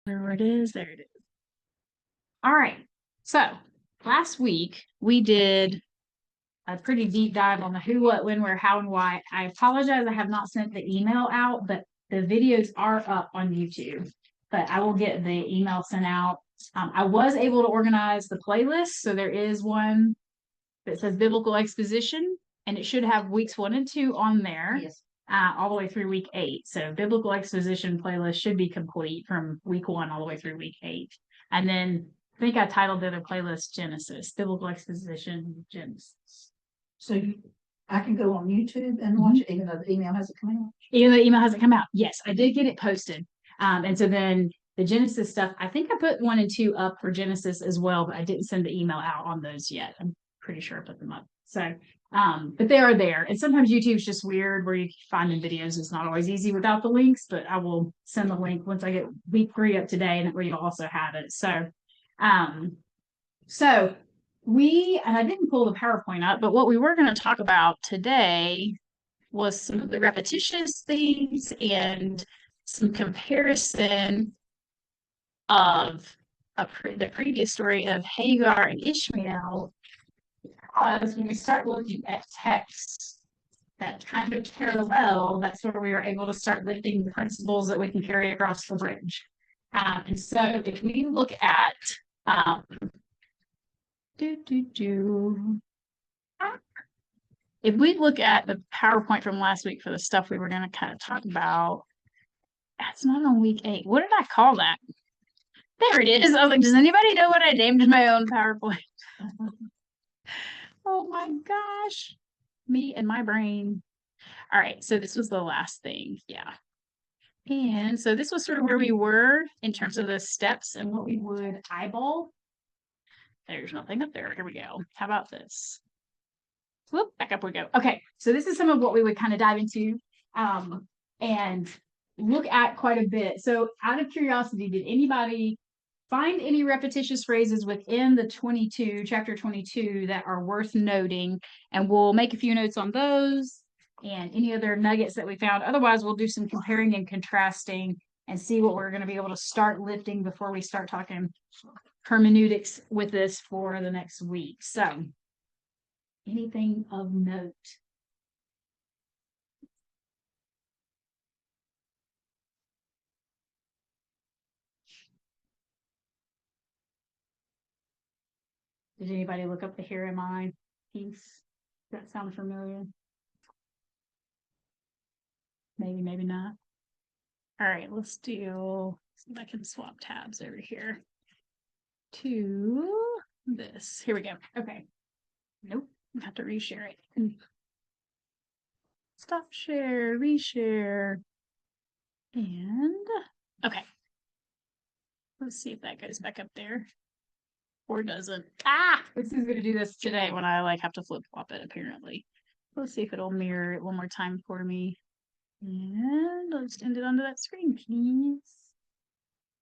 There it is. There it is. All right. So last week we did a pretty deep dive on the who, what, when, where, how, and why. I apologize. I have not sent the email out, but the videos are up on YouTube. But I will get the email sent out. I was able to organize the playlist. So there is one that says Biblical Exposition, and it should have weeks 1 and 2 on there. Yes. All the way through week 8. So Biblical Exposition playlist should be complete from week 1 all the way through week 8. And then I think I titled the other playlist Genesis, Biblical Exposition Genesis. So I can go on YouTube and watch it, even though the email hasn't come out. Even though the email hasn't come out. Yes, I did get it posted. And so then the Genesis stuff, I think I put 1 and 2 up for Genesis as well, but I didn't send the email out on those yet. I'm pretty sure I put them up. So, but they are there. And sometimes YouTube's just weird where you find in videos. It's not always easy without the links, but I will send the link once I get week 3 up today, and that way you'll also have it. So and I didn't pull the PowerPoint up, but what we were going to talk about today was some of the repetitious things and some comparison of the previous story of Hagar and Ishmael. Because when we start looking at texts that kind of parallel, that's where we are able to start lifting the principles that we can carry across the bridge. And so if we look at if we look at the PowerPoint from last week for the stuff we were going to kind of talk about, that's not on week 8. What did I call that? There it is. I was like, does anybody know what I named my own PowerPoint? Oh my gosh. Me and my brain. All right. So this was the last thing. Yeah. And so this was sort of where we were in terms of the steps and what we would eyeball. There's nothing up there. Here we go. How about this? Whoop, back up we go. Okay. So this is some of what we would kind of dive into and look at quite a bit. So out of curiosity, did anybody find any repetitious phrases within the chapter 22 that are worth noting? And we'll make a few notes on those and any other nuggets that we found. Otherwise, we'll do some comparing and contrasting and see what we're going to be able to start lifting before we start talking hermeneutics with this for the next week. So anything of note? Did anybody look up the Here Am I piece? Does that sound familiar? Maybe, maybe not. All right, let's do, see if I can swap tabs over here to this. Here we go. Okay. Nope, I have to reshare it. Stop share, reshare. And okay. Let's see if that goes back up there. Or doesn't. This is gonna do this today when I have to flip flop it apparently. Let's see if it'll mirror it one more time for me. And I'll extend it onto that screen, please.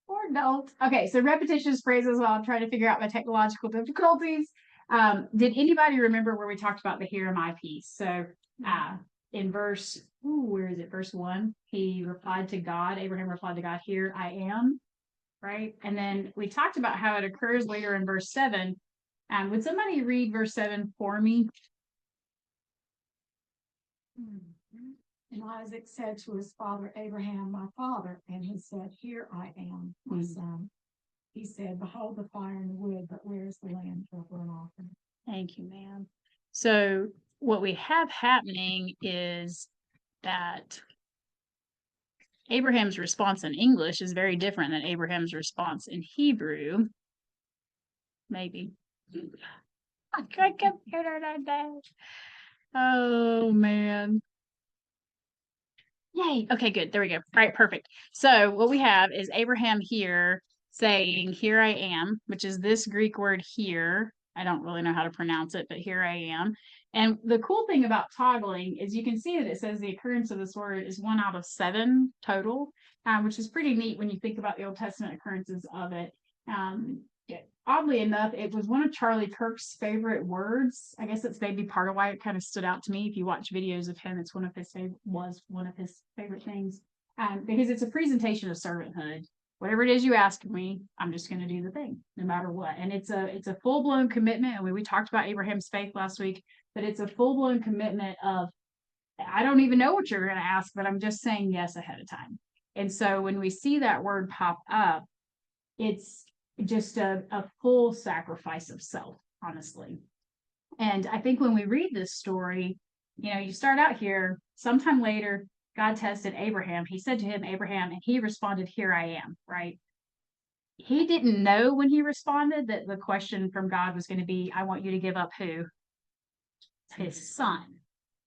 Or don't. Okay, so repetitious phrases while I'm trying to figure out my technological difficulties. Did anybody remember where we talked about the Here Am I piece? So in verse 1, he replied to God, Abraham replied to God, here I am. Right? And then we talked about how it occurs later in verse 7. Would somebody read verse 7 for me? And Isaac said to his father Abraham, my father, and he said, here I am, my son. He said, behold the fire and the wood, but where is the lamb for a burnt offering? Thank you, ma'am. So what we have happening is that Abraham's response in English is very different than Abraham's response in Hebrew. Maybe. Oh, man. Yay. Okay, good. There we go. All right, perfect. So what we have is Abraham here saying, here I am, which is this Greek word here. I don't really know how to pronounce it, but here I am. And the cool thing about toggling is you can see that it says the occurrence of this word is 1 out of 7 total, which is pretty neat when you think about the Old Testament occurrences of it. Oddly enough, it was one of Charlie Kirk's favorite words. I guess it's maybe part of why it kind of stood out to me. If you watch videos of him, it's was one of his favorite things because it's a presentation of servanthood. whatever it is you ask me, I'm just going to do the thing no matter what. And it's a full-blown commitment. And we talked about Abraham's faith last week, but it's a full-blown commitment of, I don't even know what you're going to ask, but I'm just saying yes ahead of time. And so when we see that word pop up, it's just a full sacrifice of self, honestly. And I think when we read this story, you start out here, sometime later, God tested Abraham. He said to him, Abraham, and he responded, here I am, right? He didn't know when he responded that the question from God was going to be, I want you to give up who? His son.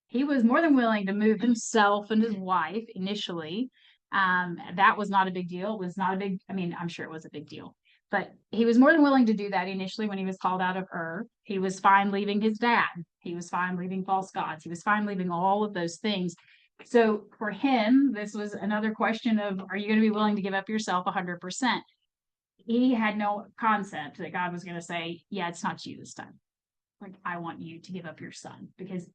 He was more than willing to move himself and his wife initially. That was not a big deal. It was not a big, I mean, I'm sure it was a big deal, but he was more than willing to do that initially when he was called out of Ur. He was fine leaving his dad. He was fine leaving false gods. He was fine leaving all of those things. So for him, this was another question of, are you going to be willing to give up yourself 100%? He had no concept that God was going to say, yeah, it's not you this time. Like, I want you to give up your son, because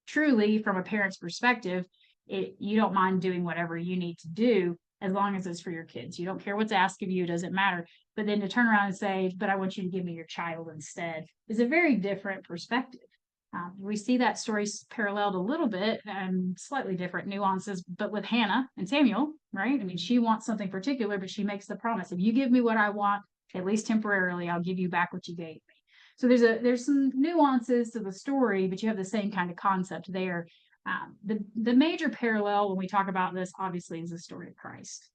truly, from a parent's perspective, you don't mind doing whatever you need to do as long as it's for your kids. You don't care what's asked of you, it doesn't matter. But then to turn around and say, but I want you to give me your child instead, is a very different perspective. We see that story paralleled a little bit and slightly different nuances, but with Hannah and Samuel, right? I mean, she wants something particular, but she makes the promise, if you give me what I want, at least temporarily, I'll give you back what you gave me. So there's some nuances to the story, but you have the same kind of concept there. The major parallel when we talk about this, obviously, is the story of Christ.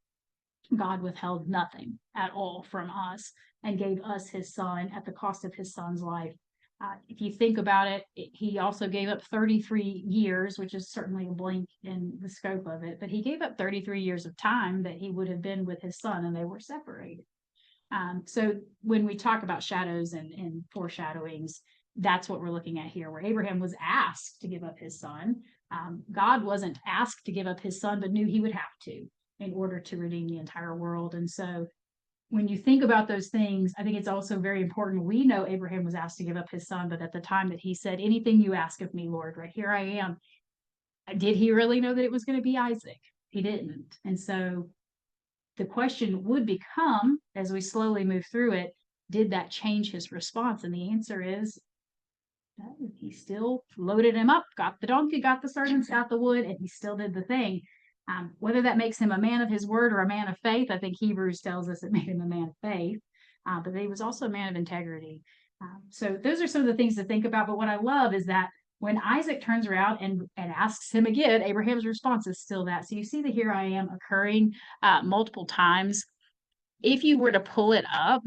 God withheld nothing at all from us and gave us his son at the cost of his son's life. If you think about it, he also gave up 33 years, which is certainly a blink in the scope of it, but he gave up 33 years of time that he would have been with his son, and they were separated. So when we talk about shadows and foreshadowings, that's what we're looking at here, where Abraham was asked to give up his son. God wasn't asked to give up his son, but knew he would have to in order to redeem the entire world. And so when you think about those things, I think it's also very important. We know Abraham was asked to give up his son, but at the time that he said, anything you ask of me, Lord, right here I am. Did he really know that it was going to be Isaac? He didn't. And so the question would become, as we slowly move through it, did that change his response? And the answer is, he still loaded him up, got the donkey, got the servants, got the wood, and he still did the thing. Whether that makes him a man of his word or a man of faith, I think Hebrews tells us it made him a man of faith, but he was also a man of integrity. So those are some of the things to think about. But what I love is that when Isaac turns around and asks him again, Abraham's response is still that. So you see the here I am occurring multiple times. If you were to pull it up,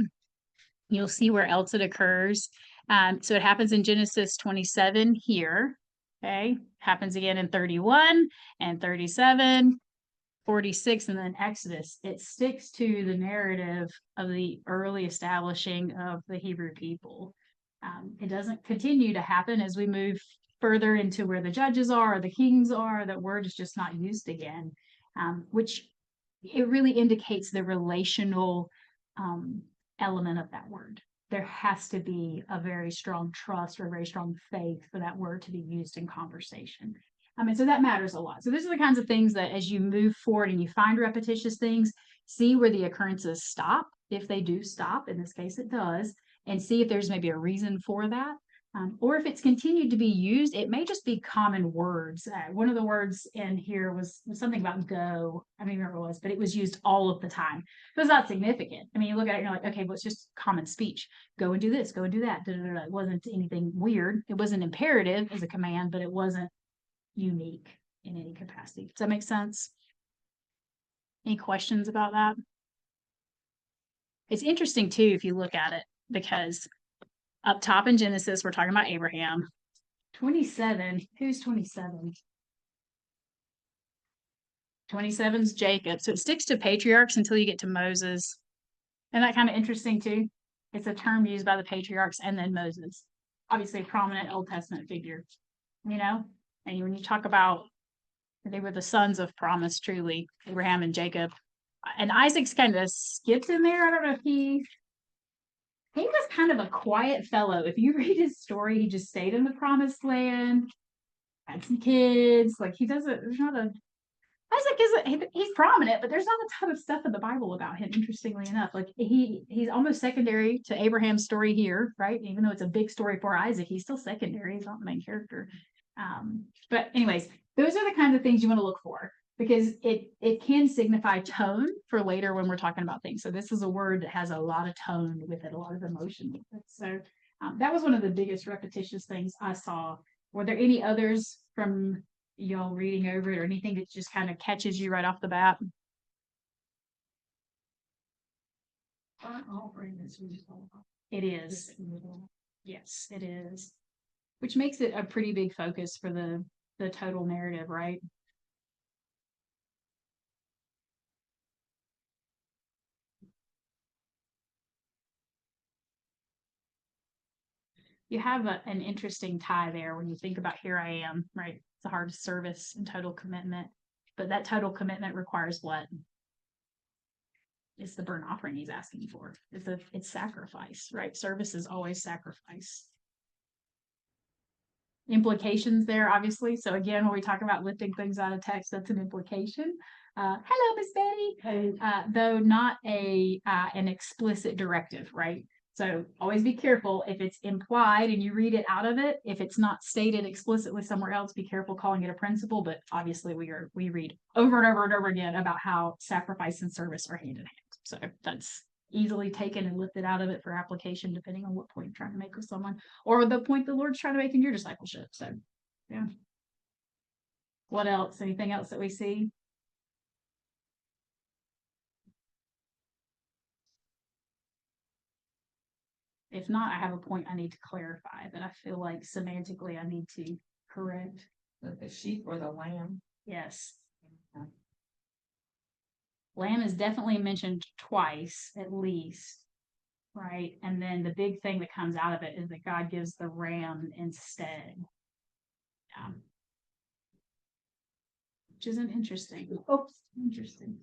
you'll see where else it occurs. So it happens in Genesis 27 here. Okay, happens again in 31 and 37, 46, and then Exodus. It sticks to the narrative of the early establishing of the Hebrew people. It doesn't continue to happen as we move further into where the judges are, or the kings are. That word is just not used again, which it really indicates the relational element of that word. There has to be a very strong trust or a very strong faith for that word to be used in conversation. And so that matters a lot. So these are the kinds of things that as you move forward and you find repetitious things, see where the occurrences stop. If they do stop, in this case it does, and see if there's maybe a reason for that. Or if it's continued to be used, it may just be common words. One of the words in here was something about go. I don't even remember what it was, but it was used all of the time. So it's not significant. I mean, you look at it and you're like, okay, well, it's just common speech. Go and do this, go and do that. It wasn't anything weird. It wasn't imperative as a command, but it wasn't unique in any capacity. Does that make sense? Any questions about that? It's interesting too, if you look at it, because up top in Genesis, we're talking about Abraham. 27, who's 27? 27 is Jacob. So it sticks to patriarchs until you get to Moses. And that kind of interesting too. It's a term used by the patriarchs and then Moses. Obviously a prominent Old Testament figure, and when you talk about they were the sons of promise, truly, Abraham and Jacob. And Isaac's kind of skipped in there. I don't know if he was kind of a quiet fellow. If you read his story, he just stayed in the promised land, had some kids. Like he doesn't, there's not He's prominent, but there's not a ton of stuff in the Bible about him, interestingly enough. Like he's almost secondary to Abraham's story here, right? Even though it's a big story for Isaac, he's still secondary. He's not the main character. But anyways, those are the kinds of things you want to look for because it can signify tone for later when we're talking about things. So this is a word that has a lot of tone with it, a lot of emotion with it. So that was one of the biggest repetitious things I saw. Were there any others from y'all reading over it or anything that just kind of catches you right off the bat? Burnt offering is reasonable. It is. Yes, it is. Which makes it a pretty big focus for the total narrative, right? You have an interesting tie there when you think about here I am, right? It's a hard service and total commitment, but that total commitment requires what? It's the burnt offering he's asking for. It's sacrifice, right? Service is always sacrifice. Implications there, obviously. So again, when we talk about lifting things out of text, that's an implication. Hello, Miss Betty. Hey. Though not an explicit directive, right? So always be careful if it's implied and you read it out of it. If it's not stated explicitly somewhere else, be careful calling it a principle. But obviously, we read over and over and over again about how sacrifice and service are hand in hand. So that's easily taken and lifted out of it for application, depending on what point you're trying to make with someone, or the point the Lord's trying to make in your discipleship. So, yeah. What else? Anything else that we see? If not, I have a point I need to clarify that I feel like semantically I need to correct. The sheep or the lamb? Yes. Lamb is definitely mentioned twice at least, right? And then the big thing that comes out of it is that God gives the ram instead. Yeah. Which isn't interesting. Oops, interesting.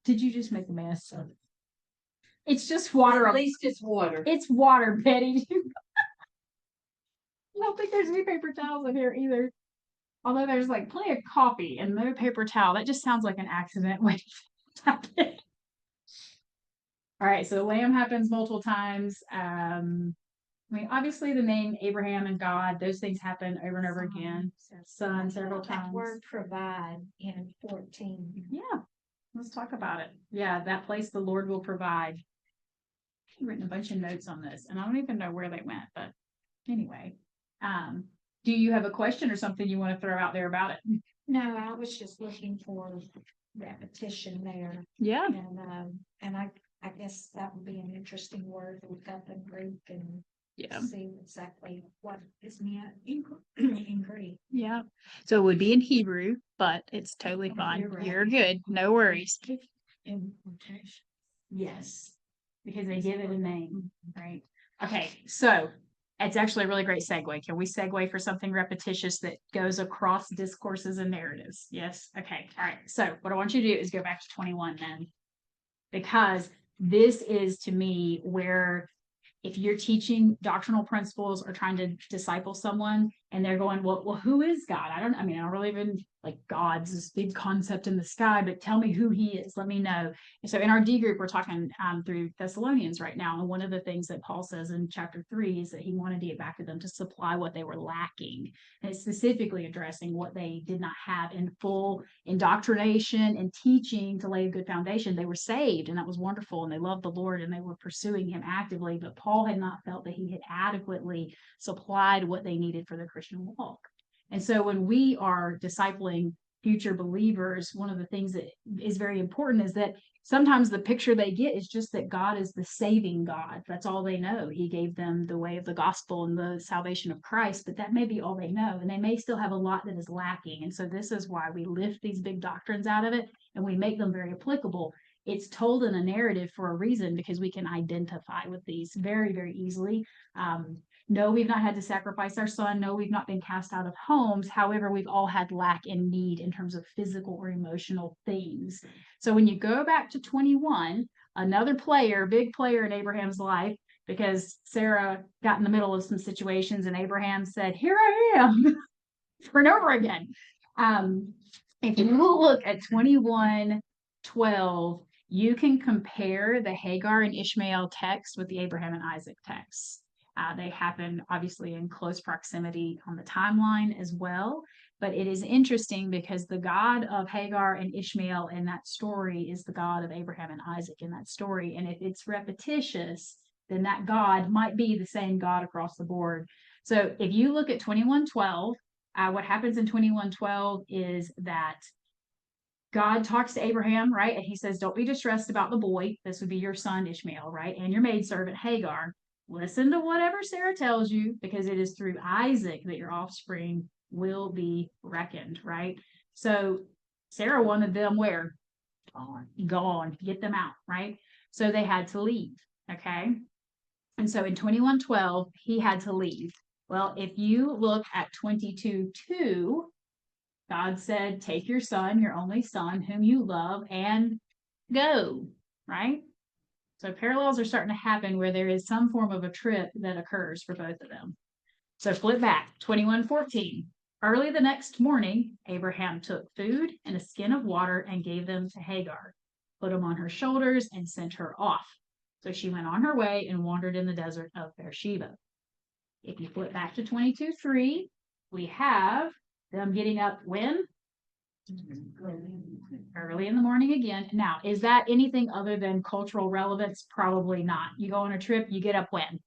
Did you just make a mess? It's just water. At least it's water. It's water, Betty. I don't think there's any paper towels in here either. Although there's like plenty of coffee and no paper towel. That just sounds like an accident. All right, so the lamb happens multiple times. I mean, obviously the name Abraham and God, those things happen over and over again. Son several times. That word provide in 14. Yeah, let's talk about it. Yeah, that place the Lord will provide. I've written a bunch of notes on this, and I don't even know where they went, but anyway. Do you have a question or something you want to throw out there about it? No, I was just looking for repetition there. Yeah. And I guess that would be an interesting word to look up in Greek and see exactly what is meant in Greek. Yeah. So it would be in Hebrew, but it's totally fine. You're right. You're good. No worries. Implication. Yes. Because they give it a name, right? Okay. So it's actually a really great segue. Can we segue for something repetitious that goes across discourses and narratives? Yes. Okay. All right. So what I want you to do is go back to 21 then, because this is to me where if you're teaching doctrinal principles or trying to disciple someone and they're going, well, who is God? I don't really even like God's this big concept in the sky, but tell me who he is. Let me know. And so in our D group, we're talking through Thessalonians right now. And one of the things that Paul says in chapter 3 is that he wanted to get back to them to supply what they were lacking. And it's specifically addressing what they did not have in full indoctrination and teaching to lay a good foundation. They were saved and that was wonderful. And they loved the Lord and they were pursuing him actively, but Paul had not felt that he had adequately supplied what they needed for the Christian walk. And so when we are discipling future believers, one of the things that is very important is that sometimes the picture they get is just that God is the saving God. That's all they know. He gave them the way of the gospel and the salvation of Christ, but that may be all they know. And they may still have a lot that is lacking. And so this is why we lift these big doctrines out of it and we make them very applicable. It's told in a narrative for a reason because we can identify with these very, very easily. No, we've not had to sacrifice our son. No, we've not been cast out of homes. However, we've all had lack and need in terms of physical or emotional things. So when you go back to 21, another player, big player in Abraham's life, because Sarah got in the middle of some situations and Abraham said, here I am, over and over again. if you look at 21:12, you can compare the Hagar and Ishmael text with the Abraham and Isaac text. They happen obviously in close proximity on the timeline as well. But it is interesting because the God of Hagar and Ishmael in that story is the God of Abraham and Isaac in that story. And if it's repetitious, then that God might be the same God across the board. So if you look at 21:12, what happens in 21:12 is that God talks to Abraham, right? And he says, don't be distressed about the boy. This would be your son Ishmael, right? And your maidservant Hagar. Listen to whatever Sarah tells you, because it is through Isaac that your offspring will be reckoned, right? So Sarah wanted them where? Gone, get them out, right? So they had to leave, okay? And so in 21:12, he had to leave. Well, if you look at 22:2, God said, take your son, your only son, whom you love, and go, right? So parallels are starting to happen where there is some form of a trip that occurs for both of them. So flip back, 21:14. Early the next morning, Abraham took food and a skin of water and gave them to Hagar, put them on her shoulders, and sent her off. So she went on her way and wandered in the desert of Beersheba. If you flip back to 22:3, we have them getting up when? Early in the morning again. Now, is that anything other than cultural relevance? Probably not. You go on a trip, you get up when?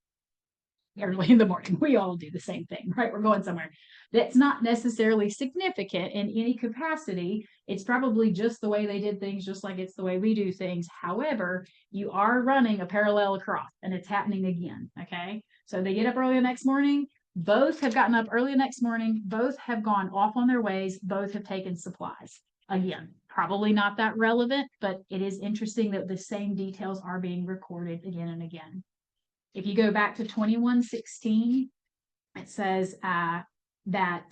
Early in the morning. We all do the same thing, right? We're going somewhere. That's not necessarily significant in any capacity. It's probably just the way they did things, just like it's the way we do things. However, you are running a parallel across and it's happening again. Okay. So they get up early the next morning. Both have gotten up early the next morning. Both have gone off on their ways. Both have taken supplies. Again, probably not that relevant, but it is interesting that the same details are being recorded again and again. If you go back to 21:16, it says that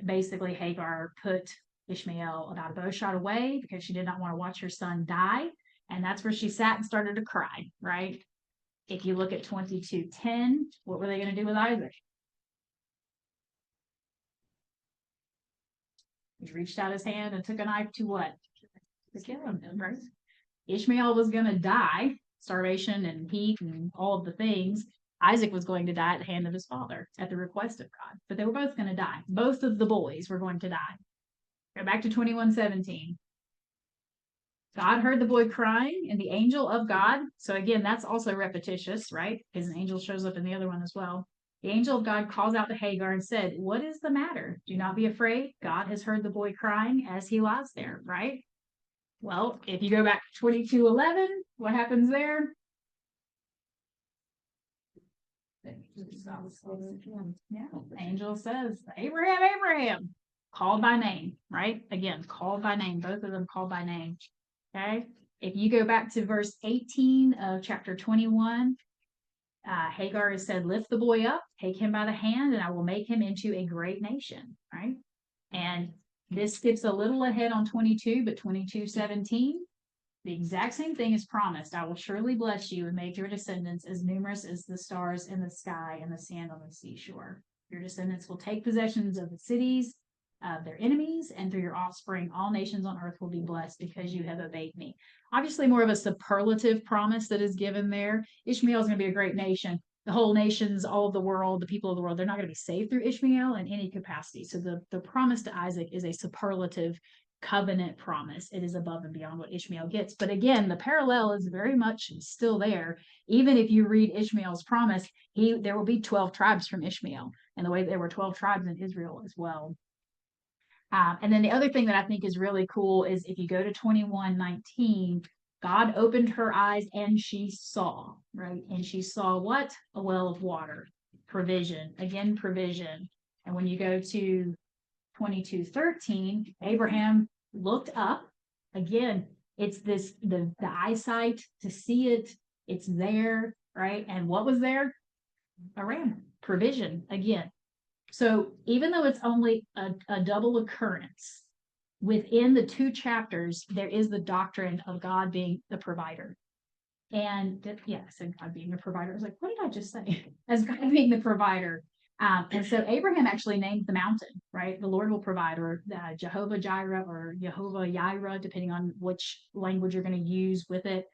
basically Hagar put Ishmael about a bow shot away because she did not want to watch her son die. And that's where she sat and started to cry, right? If you look at 22:10, what were they going to do with Isaac? He reached out his hand and took a knife to what? To kill him, right? Ishmael was going to die, starvation and heat and all of the things. Isaac was going to die at the hand of his father at the request of God, but they were both going to die. Both of the boys were going to die. Go back to 21:17. God heard the boy crying, and the angel of God. So again, that's also repetitious, right? Because an angel shows up in the other one as well. The angel of God calls out to Hagar and said, what is the matter? Do not be afraid. God has heard the boy crying as he lies there, right? Well, if you go back to 22:11, what happens there? Yeah, angel says, Abraham, Abraham, called by name, right? Again, called by name, both of them called by name. Okay. If you go back to verse 18 of chapter 21, Hagar has said, lift the boy up, take him by the hand, and I will make him into a great nation, right? And this skips a little ahead on 22, but 22:17, the exact same thing is promised. I will surely bless you and make your descendants as numerous as the stars in the sky and the sand on the seashore. Your descendants will take possessions of the cities of their enemies, and through your offspring, all nations on earth will be blessed because you have obeyed me. Obviously, more of a superlative promise that is given there. Ishmael is going to be a great nation. The whole nations, all of the world, the people of the world, they're not going to be saved through Ishmael in any capacity. So the promise to Isaac is a superlative covenant promise. It is above and beyond what Ishmael gets. But again, the parallel is very much still there. Even if you read Ishmael's promise, there will be 12 tribes from Ishmael, and the way there were 12 tribes in Israel as well. And then the other thing that I think is really cool is if you go to 21:19, God opened her eyes and she saw, right? And she saw what? A well of water, provision, again, provision. And when you go to 22:13, Abraham looked up. Again, it's the eyesight to see it. It's there, right? And what was there? A ram, provision again. So even though it's only a double occurrence, within the two chapters, there is the doctrine of God being the provider. And yeah, I said God being the provider. I was like, what did I just say? As God being the provider. And so Abraham actually named the mountain, right? The Lord will provide, or Jehovah Jireh or Jehovah Jireh, depending on which language you're going to use with it.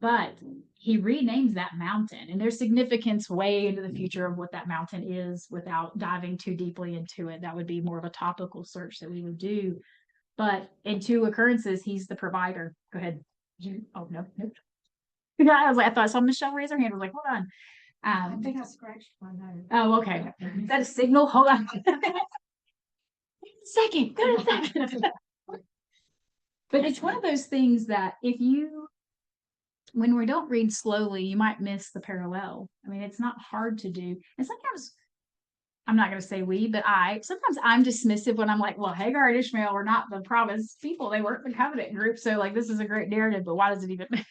But he renames that mountain, and there's significance way into the future of what that mountain is without diving too deeply into it. That would be more of a topical search that we would do. But in two occurrences, he's the provider. Go ahead. Oh, no, nope. Yeah, I was like, I thought I saw Michelle raise her hand. I was like, hold on. I think I scratched my nose. Oh, okay. Is that a signal? Hold on. Second. But it's one of those things that when we don't read slowly, you might miss the parallel. I mean, it's not hard to do. And sometimes, I'm not going to say but sometimes I'm dismissive when I'm like, well, Hagar and Ishmael were not the promised people. They weren't the covenant group. So like, this is a great narrative, but why does it even matter?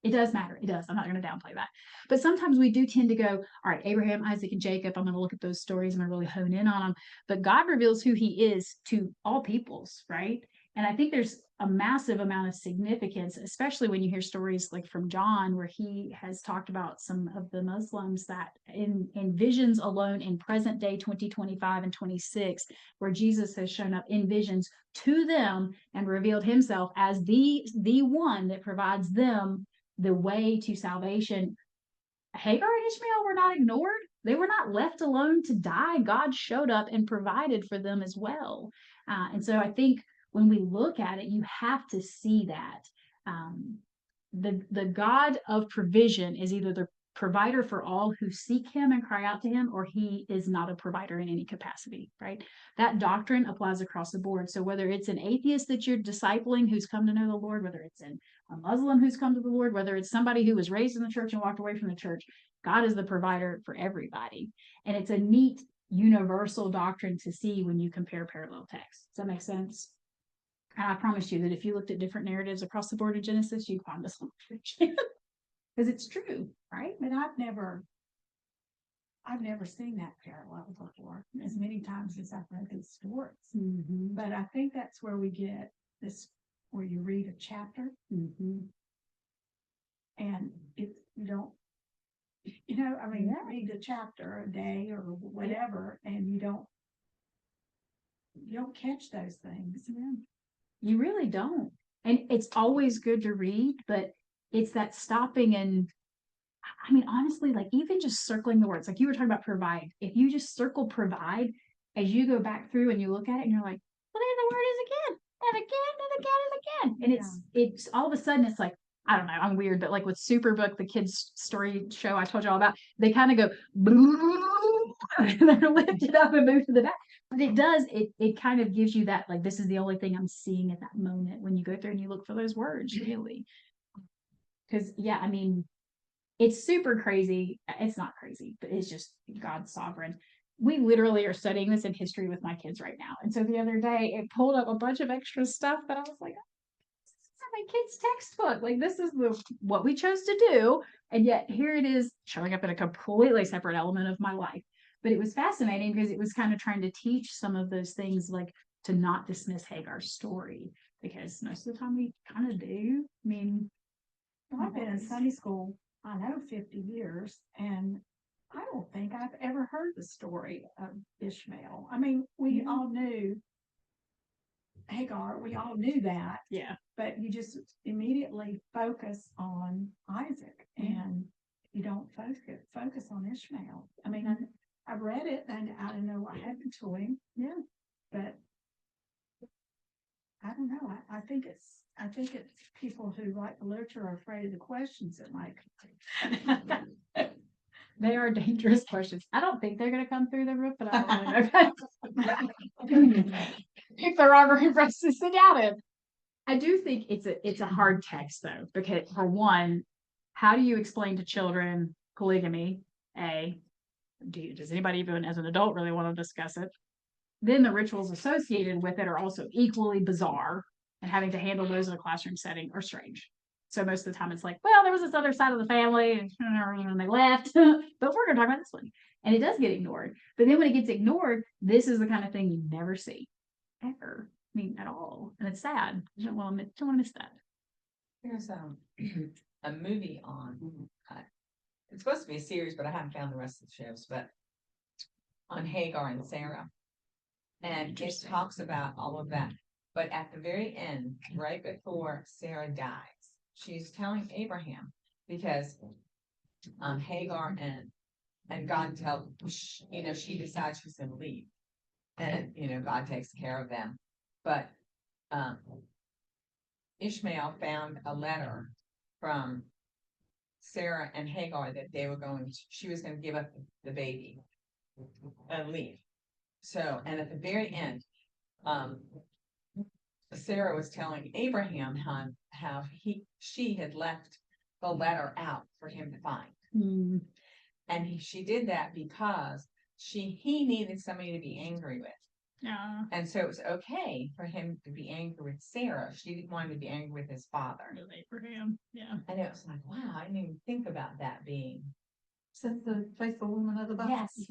It does matter. It does. I'm not going to downplay that. But sometimes we do tend to go, all right, Abraham, Isaac, and Jacob, I'm going to look at those stories and I really hone in on them. But God reveals who he is to all peoples, right? And I think there's a massive amount of significance, especially when you hear stories like from John, where he has talked about some of the Muslims that in visions alone in present day 2025 and 26, where Jesus has shown up in visions to them and revealed himself as the one that provides them the way to salvation. Hagar and Ishmael were not ignored. They were not left alone to die. God showed up and provided for them as well. And so I think when we look at it, you have to see that the God of provision is either the provider for all who seek him and cry out to him, or he is not a provider in any capacity, right? That doctrine applies across the board. So whether it's an atheist that you're discipling who's come to know the Lord, whether it's a Muslim who's come to the Lord, whether it's somebody who was raised in the church and walked away from the church, God is the provider for everybody. And it's a neat universal doctrine to see when you compare parallel texts. Does that make sense? And I promise you that if you looked at different narratives across the board in Genesis, you'd find this one. Because it's true, right? But I've never seen that parallel before, as many times as I've read these stories. Mm-hmm. But I think that's where we get this, where you read a chapter Mm-hmm. and you don't, read a chapter a day or whatever, and you don't catch those things. Yeah. You really don't. And it's always good to read, but it's that stopping and I mean, honestly, like even just circling the words, like you were talking about provide. If you just circle provide as you go back through and you look at it and you're like, well, there the word is again and again and again and again. And it's all of a sudden it's like, I don't know, I'm weird, but like with Superbook, the kids story show I told you all about, they kind of go and they're lifted up and moved to the back. But it kind of gives you that, like, this is the only thing I'm seeing at that moment when you go through and you look for those words, really. Because I mean, it's super crazy. It's not crazy, but it's just God's sovereign. We literally are studying this in history with my kids right now. And so the other day it pulled up a bunch of extra stuff that I was like, this is my kid's textbook. Like this is what we chose to do. And yet here it is showing up in a completely separate element of my life. But it was fascinating because it was kind of trying to teach some of those things, like to not dismiss Hagar's story, because most of the time we kind of do. I mean, I've been in Sunday school, I know, 50 years, and I don't think I've ever heard the story of Ishmael. I mean, we all knew Hagar, we all knew that, yeah. but you just immediately focus on Isaac and you don't focus on Ishmael. I mean, I've read it and I don't know what happened to him. Yeah. But I don't know. I think it's people who write the literature are afraid of the questions that might come. They are dangerous questions. I don't think they're going to come through the roof, but I don't know. If they're ever impressed to sit down in. I do think it's a hard text though, because for one, how do you explain to children polygamy? Does anybody even as an adult really want to discuss it? Then the rituals associated with it are also equally bizarre, and having to handle those in a classroom setting are strange. So most of the time it's like, well, there was this other side of the family and they left, but we're going to talk about this one. And it does get ignored. But then when it gets ignored, this is the kind of thing you never see ever. I mean, at all. And it's sad. You don't want to miss that. There's a movie on, it's supposed to be a series, but I haven't found the rest of the shows, but on Hagar and Sarah. And it Interesting. talks about all of that. But at the very end, right before Sarah dies, she's telling Abraham because Hagar and God she decides she's going to leave, and God takes care of them. But Ishmael found a letter from Sarah and Hagar that she was going to give up the baby and leave. So, and at the very end, Sarah was telling Abraham how she had left the letter out for him to find. Mm. And she did that because he needed somebody to be angry with. Yeah. And so it was okay for him to be angry with Sarah. She didn't want him to be angry with his father. With Abraham. Yeah. And it was like, wow, I didn't even think about that being. Since the faithful woman of the Bible. Yes.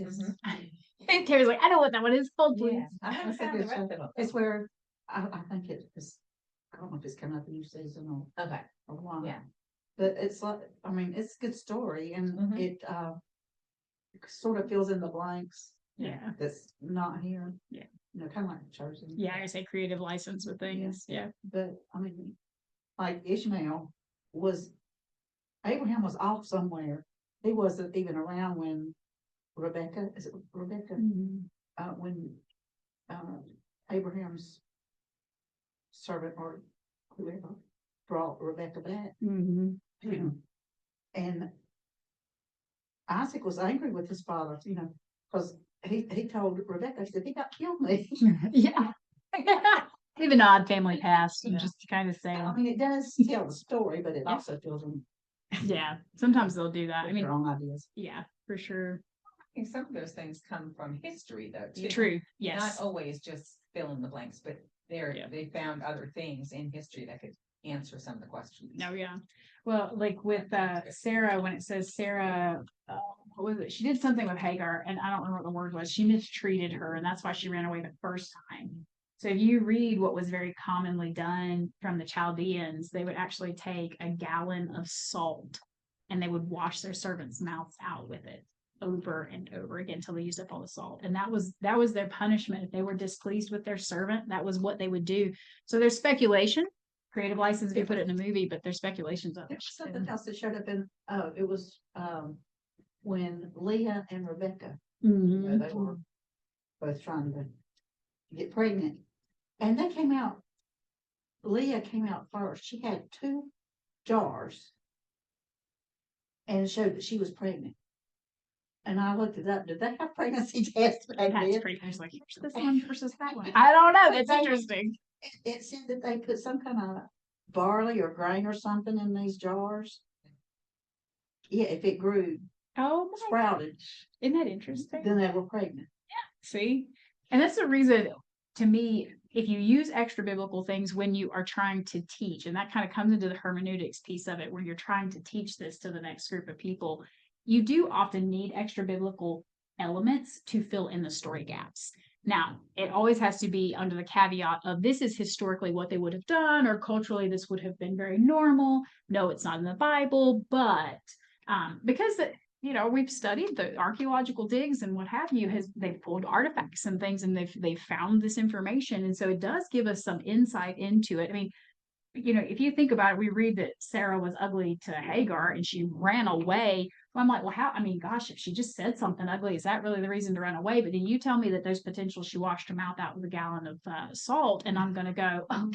And Terry's like, I know what that one is. Hold please. Yes. I haven't found the rest of them. It's where, I think it is, I don't know if it's coming up a new season Okay. or what. Yeah. But it's like, I mean, it's a good story and Mhm. it sort of fills in the blanks. Yeah. That's not here. Yeah. Kind of like Chosen. Yeah, I say creative license with things. Yeah. But I mean, like Abraham was off somewhere. He wasn't even around when Rebecca, is it Rebecca? Mhm. When Abraham's servant or whoever brought Rebecca back. Mhm. And Isaac was angry with his father, because he told Rebecca, he said, he about killed me. Yeah. Leave an odd family past and Yeah. just kind of say, I mean, it does tell the story, but it also fills in yeah, sometimes they'll do that. I mean, their own ideas. yeah, for sure. I think some of those things come from history, though, too. True. Yes. Not always just fill in the blanks, but Yeah. they found other things in history that could answer some of the questions. No, yeah. Well, like with Sarah, when it says Sarah, what was it? She did something with Hagar, and I don't remember what the word was. She mistreated her, and that's why she ran away the first time. So if you read what was very commonly done from the Chaldeans, they would actually take a gallon of salt and they would wash their servants' mouths out with it over and over again until they used up all the salt. And that was their punishment. If they were displeased with their servant, that was what they would do. So there's speculation. Creative license if you put it in a movie, but there's speculations of it. There's something else that showed up in, it was when Leah and Rebecca, Mhm. they were both trying to get pregnant. And they came out, Leah came out first. She had 2 jars and it showed that she was pregnant. And I looked it up. Did they have pregnancy tests back That's then? pretty. I was like, here's this one versus that one. I don't know. That's interesting. It said that they put some kind of barley or grain or something in these jars. Yeah, if it grew, Oh my, sprouted, isn't that interesting? then they were pregnant. See? And that's the reason, to me, if you use extra biblical things when you are trying to teach, and that kind of comes into the hermeneutics piece of it, where you're trying to teach this to the next group of people, you do often need extra biblical elements to fill in the story gaps. Now, it always has to be under the caveat of this is historically what they would have done, or culturally this would have been very normal. No, it's not in the Bible, but because we've studied the archaeological digs and what have you, they've pulled artifacts and things and they've found this information. And so it does give us some insight into it. I mean, if you think about it, we read that Sarah was ugly to Hagar and she ran away. Well, I'm like, well, how? I mean, gosh, if she just said something ugly, is that really the reason to run away? But then you tell me that there's potential she washed her mouth out with a gallon of salt, and I'm going to go, oh,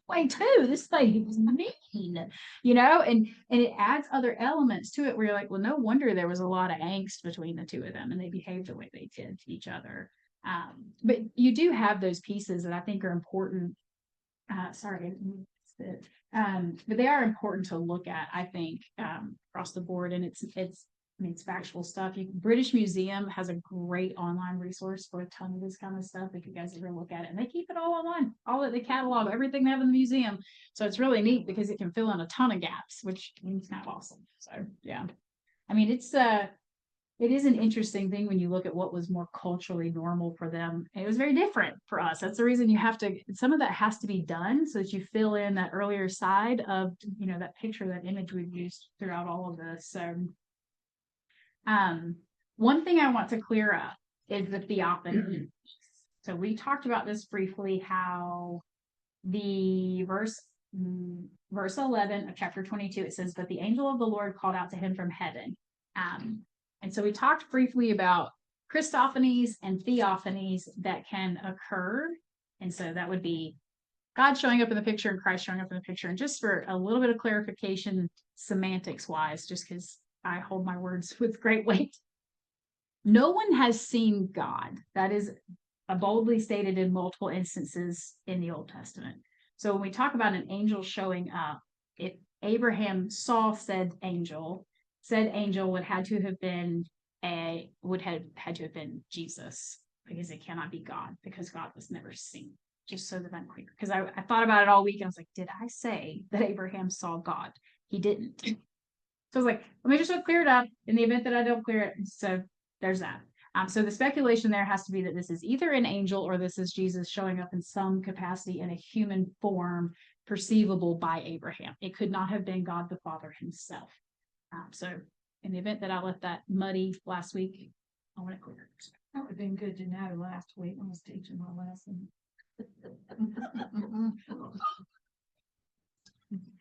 way too. This thing is mean, and it adds other elements to it where you're like, well, no wonder there was a lot of angst between the two of them and they behaved the way they did to each other. But you do have those pieces that I think are important. But they are important to look at, I think, across the board. And it's factual stuff. British Museum has a great online resource for a ton of this kind of stuff if you guys ever look at it. And they keep it all online, all of the catalog, everything they have in the museum. So it's really neat because it can fill in a ton of gaps, which is kind of awesome. So yeah, I mean, it is an interesting thing when you look at what was more culturally normal for them. It was very different for us. That's the reason some of that has to be done so that you fill in that earlier side of, that picture, that image we've used throughout all of this. So, one thing I want to clear up is the theophany. So we talked about this briefly, how the verse 11 of chapter 22, it says, but the angel of the Lord called out to him from heaven. And so we talked briefly about Christophanies and theophanies that can occur. And so that would be God showing up in the picture and Christ showing up in the picture. And just for a little bit of clarification, semantics wise, just because I hold my words with great weight. No one has seen God. That is boldly stated in multiple instances in the Old Testament. So when we talk about an angel showing up, if Abraham saw said angel would had to have been Jesus, because it cannot be God, because God was never seen. Just so that I'm clear, because I thought about it all week and I was like, did I say that Abraham saw God? He didn't. So I was like, let me just clear it up in the event that I don't clear it. So there's that. So the speculation there has to be that this is either an angel or this is Jesus showing up in some capacity in a human form perceivable by Abraham. It could not have been God the Father himself. So in the event that I left that muddy last week, I want to clear it. That would have been good to know last week when I was teaching my lesson.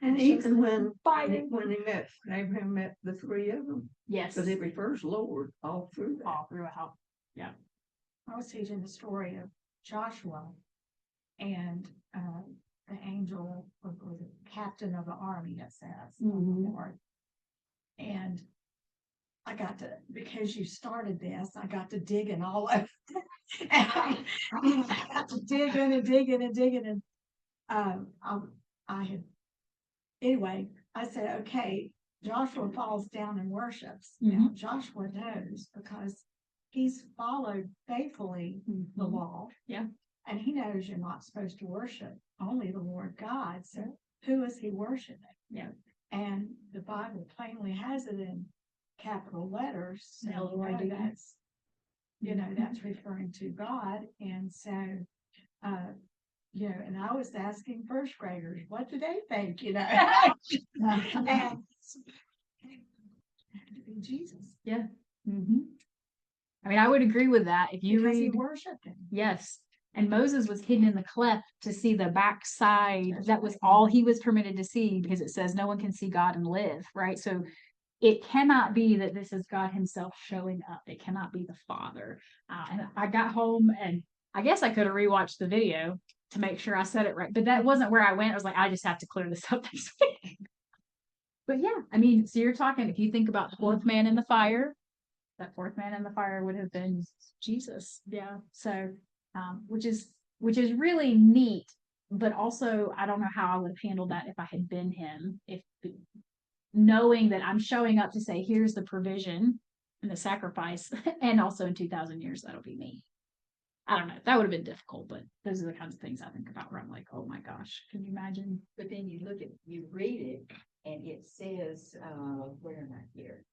And even when Abraham met the three of them, Yes. because it refers Lord all through that. All throughout. Yeah. I was teaching the story of Joshua and the angel, or the captain of the army, it says, of the Lord. And I got to, because you started this, I got to digging all over. And I got to digging and digging and digging. And I had, anyway, I said, okay, Joshua falls down and worships. Now, Joshua knows because he's followed faithfully the law. Yeah. And he knows you're not supposed to worship only the Lord God. So who is he worshiping? Yeah. And the Bible plainly has it in capital letters. So L-O-R-D. that's, that's referring to God. And so, and I was asking first graders, what do they think, and Jesus. Yeah. I mean, I would agree with that. If you Because he read, worshiped him. yes. And Moses was hidden in the cleft to see the backside. That's That was right. all he was permitted to see, because it says no one can see God and live, right? So it cannot be that this is God himself showing up. It cannot be the Father. And I got home and I guess I could have rewatched the video to make sure I said it right, but that wasn't where I went. I was like, I just have to clear this up this week. But yeah, I mean, so you're talking, if you think about the fourth man in the fire, that fourth man in the fire would have been Jesus. Yeah. So, which is really neat, but also I don't know how I would have handled that if I had been him, if knowing that I'm showing up to say, here's the provision and the sacrifice, and also in 2,000 years, that'll be me. I don't know. That would have been difficult, but those are the kinds of things I think about where I'm like, oh my gosh, can you imagine? But then you read it and it says, where am I here?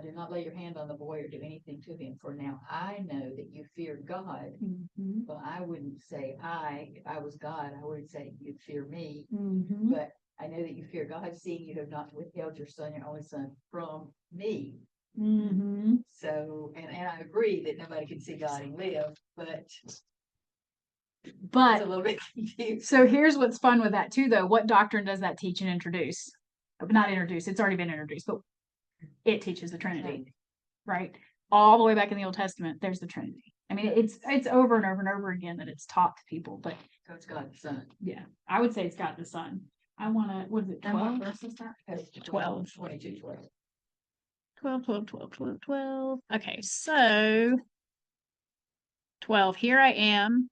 Do not lay your hand on the boy or do anything to him, for now I know that you fear God. Well, I wouldn't say if I was God, I would say you fear me, but I know that you fear God, seeing you have not withheld your son, your only son, from me. So, and I agree that nobody can see God and live, but it's a little bit confusing. So here's what's fun with that too, though. What doctrine does that teach and introduce? Not introduce, it's already been introduced, but it teaches the Trinity, right? All the way back in the Old Testament, there's the Trinity. I mean, it's over and over and over again that it's taught to people, but So it's God the Son. yeah, I would say it's God the Son. I want to, what is it, 12? verse is that? 12. 22, 12. 12. Okay, so 12, here I am.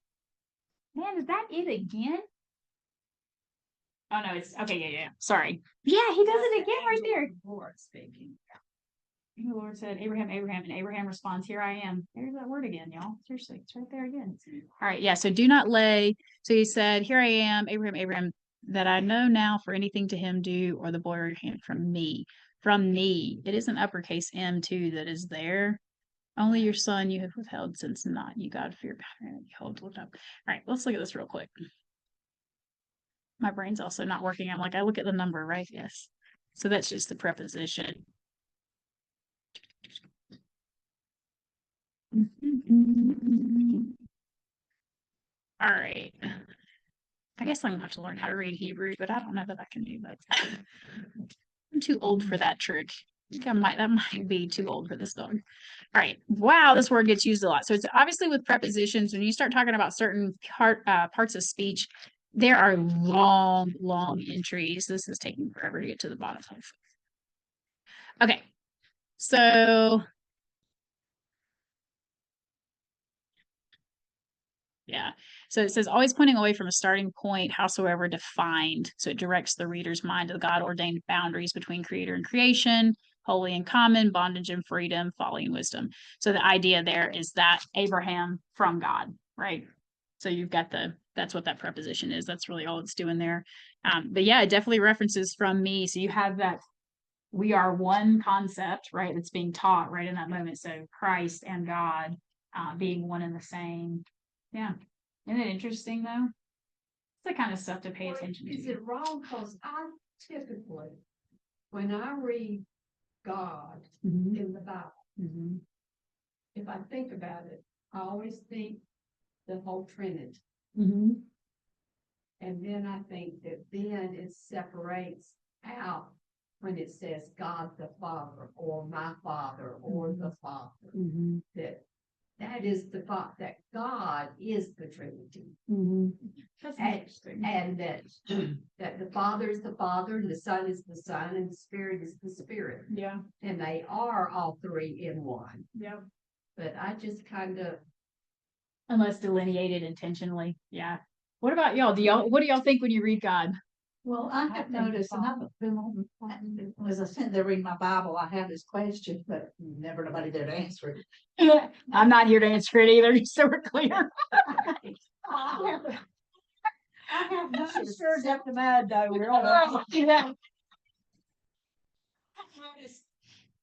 Man, is that it again? Oh no, it's okay, yeah. Sorry. Yeah, he does it again right there. Lord speaking. And the Lord said, Abraham, and Abraham responds, here I am. There's that word again, y'all. Seriously, it's right there again. All right, yeah, so do not lay. So he said, here I am, Abraham, that I know now for anything to him do, or the boy or your hand from me. From me. It is an uppercase M too that is there. Only your son you have withheld, since not you, God, fear God. Hold look up. All right, let's look at this real quick. My brain's also not working. I'm like, I look at the number, right? Yes. So that's just the preposition. All right. I guess I'm gonna have to learn how to read Hebrew, but I don't know that I can do that. I'm too old for that trick. I think that might be too old for this dog. All right. Wow, this word gets used a lot. So it's obviously with prepositions, when you start talking about certain parts of speech, there are long, long entries. This is taking forever to get to the bottom of. Okay. So yeah. So it says always pointing away from a starting point, howsoever defined. So it directs the reader's mind to the God ordained boundaries between creator and creation, holy and common, bondage and freedom, folly and wisdom. So the idea there is that Abraham from God, right? So you've got that's what that preposition is. That's really all it's doing there. But yeah, it definitely references from me. So you have that we are one concept, right? That's being taught right in that moment. So Christ and God being one and the same. Yeah. Isn't it interesting though? It's the kind of stuff to pay attention Is to. it wrong? Cause I typically, when I read God Mhm, in the Bible, mhm, if I think about it, I always think the whole Trinity. mhm. And then I think that then it separates out when it says God the Father or my Father or the Father. Mhm, That is the thought that God is the Trinity. mhm. That's And- interesting. And that the Father is the Father, and the Son is the Son, and the Spirit is the Spirit. Yeah, And they are all three in one. yeah. But I just kind of, Unless delineated intentionally. Yeah. What about y'all? What do y'all think when you read God? Well, I have think noticed, and I've Father. been on, as I said, there reading my Bible, I have this question, but never nobody there to answer it. I'm not here to answer it either, just so we're clear. I have no Stirs up the mud, though, we're Yeah.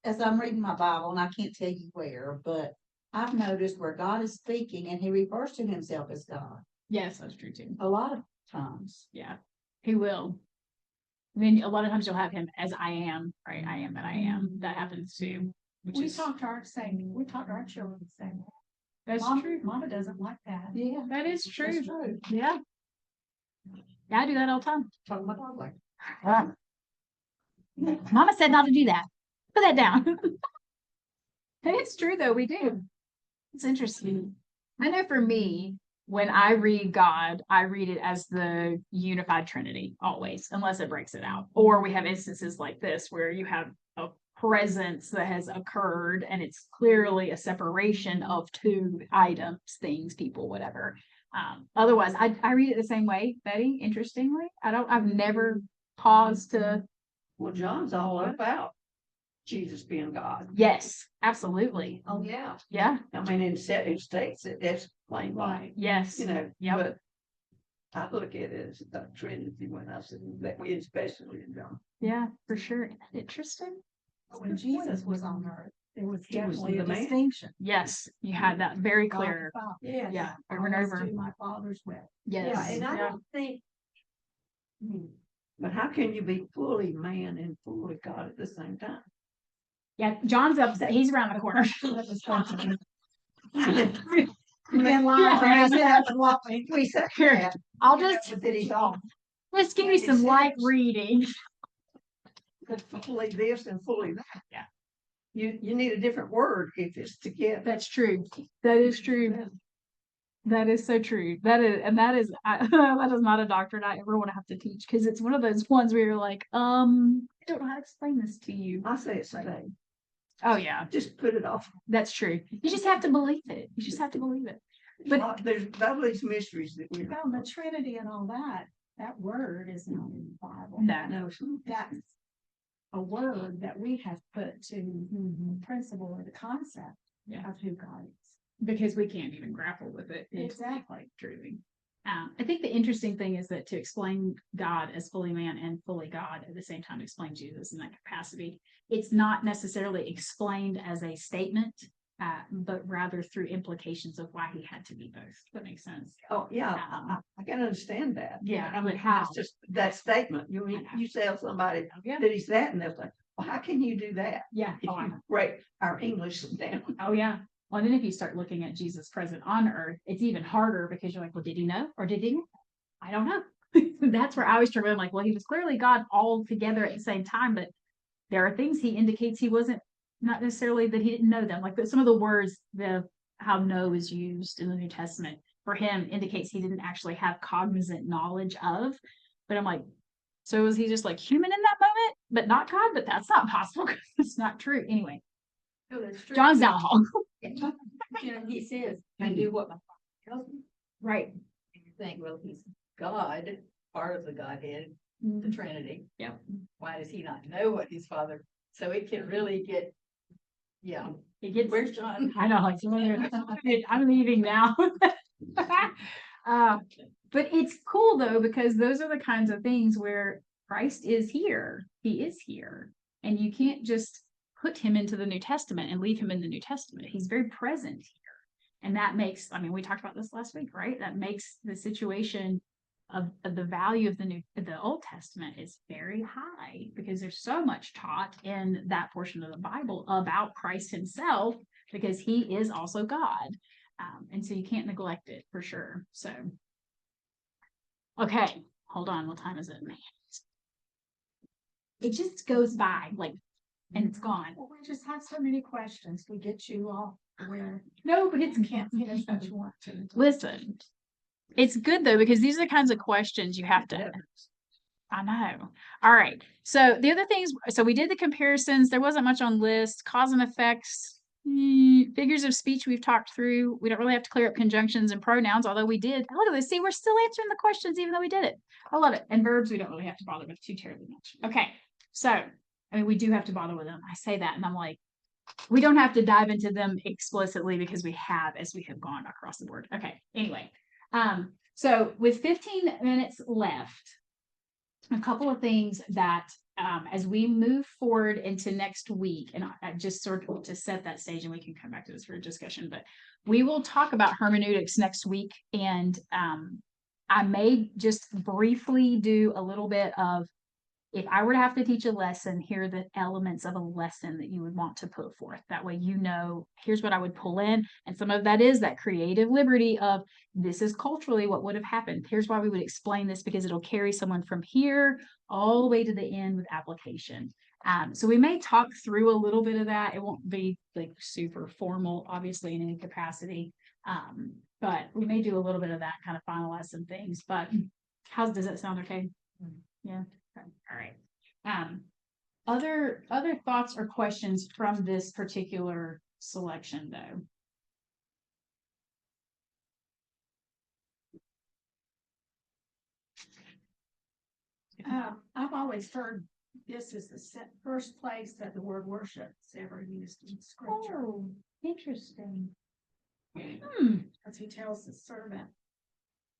as I'm reading my Bible, and I can't tell you where, but I've noticed where God is speaking and he refers to himself as God Yes, that's true too. a lot of times. Yeah, he will. I mean, a lot of times you'll have him as I am, right? I am that I am. That happens too. Which we is talk to our same, we talk to our children the same way. that's Mama, true. Mama doesn't like that. Yeah. That is That's true. true. Yeah. Yeah, I do that all the time. Talking about dog like. Mama said not to do that. Put that down. It's true though, we do. It's interesting. I know for me, when I read God, I read it as the unified Trinity always, unless it breaks it out. Or we have instances like this where you have a presence that has occurred and it's clearly a separation of two items, things, people, whatever. Otherwise, I read it the same way, Betty, interestingly. I've never paused to, Well, John's all about Jesus being God. yes, absolutely. Oh, yeah. Yeah, I mean, it states it, that's plain white, yes. you know, Yep. but I look at it as the Trinity when I say that we especially in John. Yeah, for sure. Interesting. When Jesus was on earth, there was He was definitely a the man. distinction. Yes, you had that very God clear. the Father. Yes. Yeah, I over and always over. do my Father's will. Yes. Yeah, and I Yeah. don't think. But how can you be fully man and fully God at the same time? Yeah, John's upset. He's around the corner. In line for us to have to walk me. We said, Here, I'll just but then he's all give you some light reading. fully this and fully that. Yeah. You need a different word if it's together. That's true. That is true. That is so true. That is that is not a doctrine I ever want to have to teach because it's one of those ones where you're like, I don't know how to explain this to you. I say it's today. Oh yeah, Just put it off. that's true. You just have to believe it. You just have to believe it. But There's all these mysteries that we Well, the Trinity and all that, that word is not in the Bible. no. know. That's a word that we have put to the principle or the concept Yeah. of who God is. Because we can't even grapple with it. Exactly. Truly. I think the interesting thing is that to explain God as fully man and fully God at the same time, explain Jesus in that capacity, it's not necessarily explained as a statement, but rather through implications of why he had to be both. That makes sense. Oh, yeah, I can understand that. Yeah, I mean, how? it's just that statement. You tell somebody Yeah. that he's that, and they'll say, well, how can you do that? Yeah. If you break our English down. Oh, yeah. Well, then if you start looking at Jesus present on earth, it's even harder because you're like, well, did he know or did he know? I don't know. That's where I always struggle. I'm like, well, he was clearly God all together at the same time, but there are things he indicates he wasn't, not necessarily that he didn't know them. Like some of the words, how know is used in the New Testament for him indicates he didn't actually have cognizant knowledge of. But I'm like, so was he just like human in that moment, but not God? But that's not possible because it's not true. Anyway, No, that's true. John's down the hall. You know, he says, I do what my father tells me. Right. And you think, well, he's God, part of the Godhead, the Trinity. Yep. Why does he not know what his father? So it can really get, yeah. It gets, Where's John? I know, like, I'm leaving now. But it's cool though, because those are the kinds of things where Christ is here. He is here. And you can't just put him into the New Testament and leave him in the New Testament. He's very present here. And that makes, I mean, we talked about this last week, right? That makes the situation of the value of the Old Testament is very high because there's so much taught in that portion of the Bible about Christ himself because he is also God. And so you can't neglect it for sure. So, okay, hold on. What time is it? Man, it just goes by like, and it's gone. Well, we just have so many questions. We get you all where No, but it's you can't finish what you want to. listen. It's good though, because these are the kinds of questions you have to. I know. All right. So the other things, so we did the comparisons. There wasn't much on list. Cause and effects, figures of speech we've talked through. We don't really have to clear up conjunctions and pronouns, although we did. Look at this. See, we're still answering the questions even though we did it. I love it. And verbs, we don't really have to bother with too terribly much. Okay. So, I mean, we do have to bother with them. I say that and I'm like, we don't have to dive into them explicitly because we have as we have gone across the board. Okay. Anyway. So with 15 minutes left, a couple of things that as we move forward into next week, and I just sort of to set that stage, and we can come back to this for a discussion, but we will talk about hermeneutics next week. And I may just briefly do a little bit of, if I were to have to teach a lesson, here are the elements of a lesson that you would want to put forth. That way, you know, here's what I would pull in. And some of that is that creative liberty of this is culturally what would have happened. Here's why we would explain this because it'll carry someone from here all the way to the end with application. So we may talk through a little bit of that. It won't be like super formal, obviously, in any capacity. But we may do a little bit of that, kind of finalize some things. But does that sound okay? Yeah. Okay. All right. Other thoughts or questions from this particular selection, though? I've always heard this is the first place that the word worship is ever used in scripture. Oh, interesting. Because he tells the servant.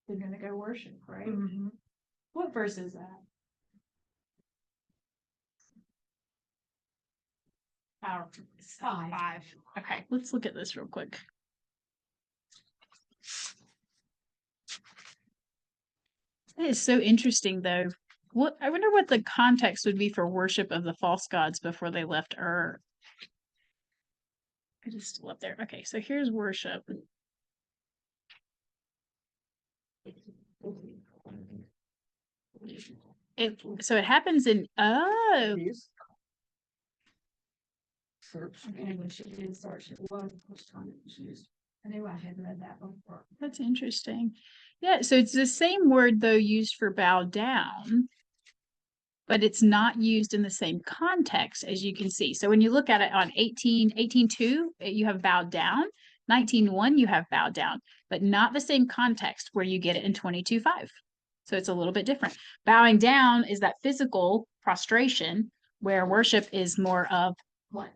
They're going to go worship, right? Mm-hmm. What verse is that? 5. Okay, let's look at this real quick. It is so interesting, though. I wonder what the context would be for worship of the false gods before they left Ur. It is still up there. Okay, so here's worship. So it happens in Okay, when she did search, it was the first time it was used. I knew I had read that before. That's interesting. Yeah, so it's the same word though used for bow down, but it's not used in the same context as you can see. So when you look at it on 18:2, you have bowed down. 19:1, you have bowed down, but not the same context where you get it in 22:5. So it's a little bit different. Bowing down is that physical prostration, where worship is more of what?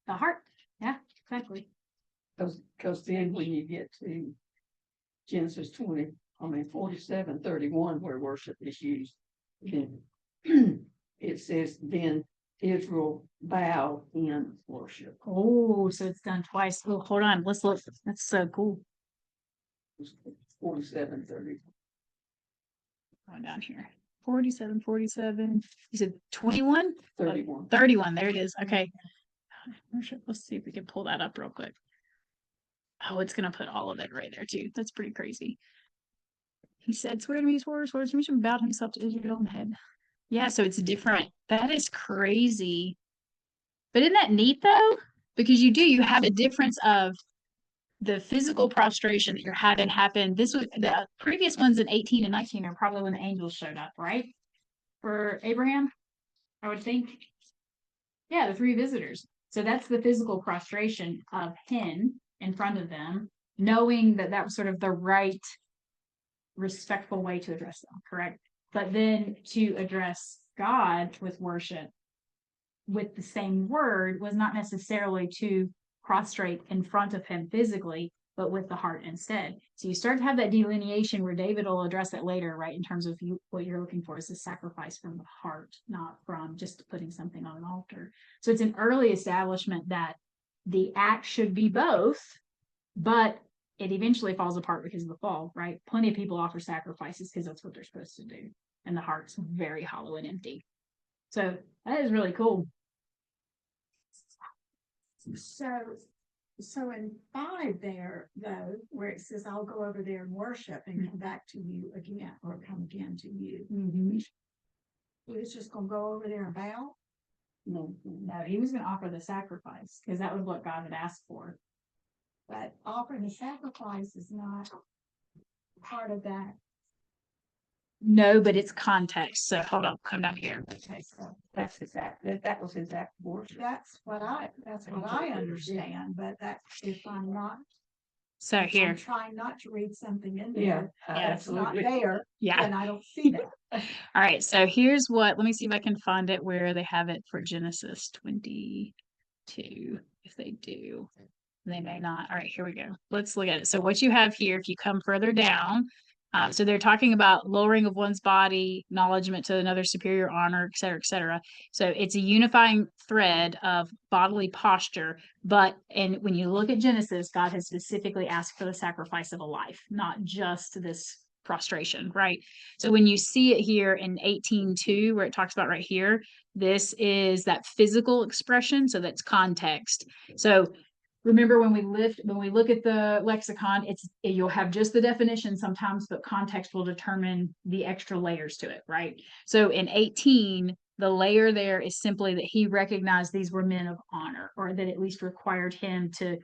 The heart. Yeah, exactly. Because then when you get to Genesis 47:31, where worship is used, then it says, then Israel bow in worship. Oh, so it's done twice. Oh, hold on. Let's look. That's so cool. 47:30. Going down here. 47. You said 21? 31. 31. There it is. Okay. Worship. Let's see if we can pull that up real quick. Oh, it's gonna put all of it right there too. That's pretty crazy. He said, swear to me, swear to me, about himself to Israel and head. Yeah, so it's different. That is crazy. But isn't that neat though? Because you have a difference of the physical prostration that you're having happen. This was the previous ones in 18 and 19 are probably when the angels showed up, right? For Abraham, I would think. Yeah, the three visitors. So that's the physical prostration of him in front of them, knowing that that was sort of the right, respectful way to address them, correct? But then to address God with worship with the same word was not necessarily to prostrate in front of him physically, but with the heart instead. So you start to have that delineation where David will address that later, right? In terms of what you're looking for is a sacrifice from the heart, not from just putting something on an altar. So it's an early establishment that the act should be both, but it eventually falls apart because of the fall, right? Plenty of people offer sacrifices because that's what they're supposed to do. And the heart's very hollow and empty. So that is really cool. So in 5 there, though, where it says, I'll go over there and worship and come back to you again, or come again to you. It's just gonna go over there and bow? No, No, he was going to offer the sacrifice because that was what God had asked for. But offering the sacrifice is not part of that. No, but it's context. So hold on, come down here. Okay, so that's that was his act of worship. that's what I understand, but that if I'm not, So I'm here, trying not to read something in Yeah, there that's not absolutely. there, yeah. then I don't see that. All right. So here's what, let me see if I can find it where they have it for Genesis 22. If they do, they may not. All right, here we go. Let's look at it. So what you have here, if you come further down, so they're talking about lowering of one's body, acknowledgement to another superior honor, et cetera, et cetera. So it's a unifying thread of bodily posture. But, and when you look at Genesis, God has specifically asked for the sacrifice of a life, not just this prostration, right? So when you see it here in 18:2, where it talks about right here, this is that physical expression. So that's context. So remember when we look at the lexicon, you'll have just the definition sometimes, but context will determine the extra layers to it, right? So in 18, the layer there is simply that he recognized these were men of honor, or that at least required him to,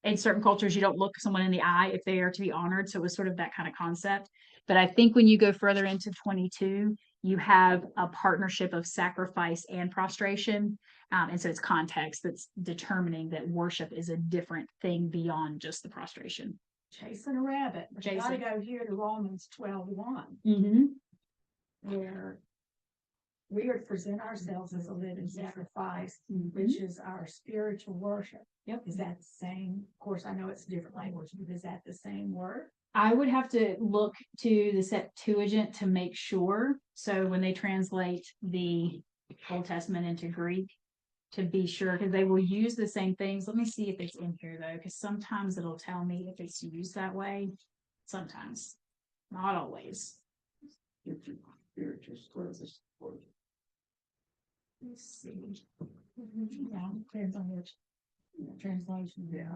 in certain cultures, you don't look someone in the eye if they are to be honored. So it was sort of that kind of concept. But I think when you go further into 22, you have a partnership of sacrifice and prostration. And so it's context that's determining that worship is a different thing beyond just the prostration. Chasing a rabbit, but you gotta Chasing. go here to Romans 12:1, Mm-hmm. where we are to present ourselves as a living sacrifice, Mm-hmm. which is our spiritual worship. Yep. Is that the same? Of course, I know it's a different language, but is that the same word? I would have to look to the Septuagint to make sure. So when they translate the Old Testament into Greek, to be sure, because they will use the same things. Let me see if it's in here though, because sometimes it'll tell me if it's used that way. Sometimes, not always. Spiritual service. Let's see. Yeah, depends on which translation. Yeah.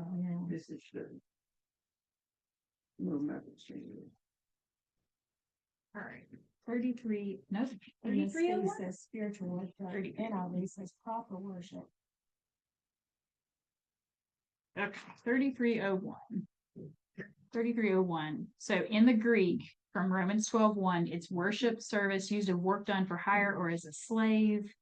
This is the. No message change. All right. 33, no, And this 3301. says spiritual worship, NIV says proper worship. Okay, 3301. 3301. So in the Greek, from Romans 12:1, it's worship, service used of work done for hire or as a slave.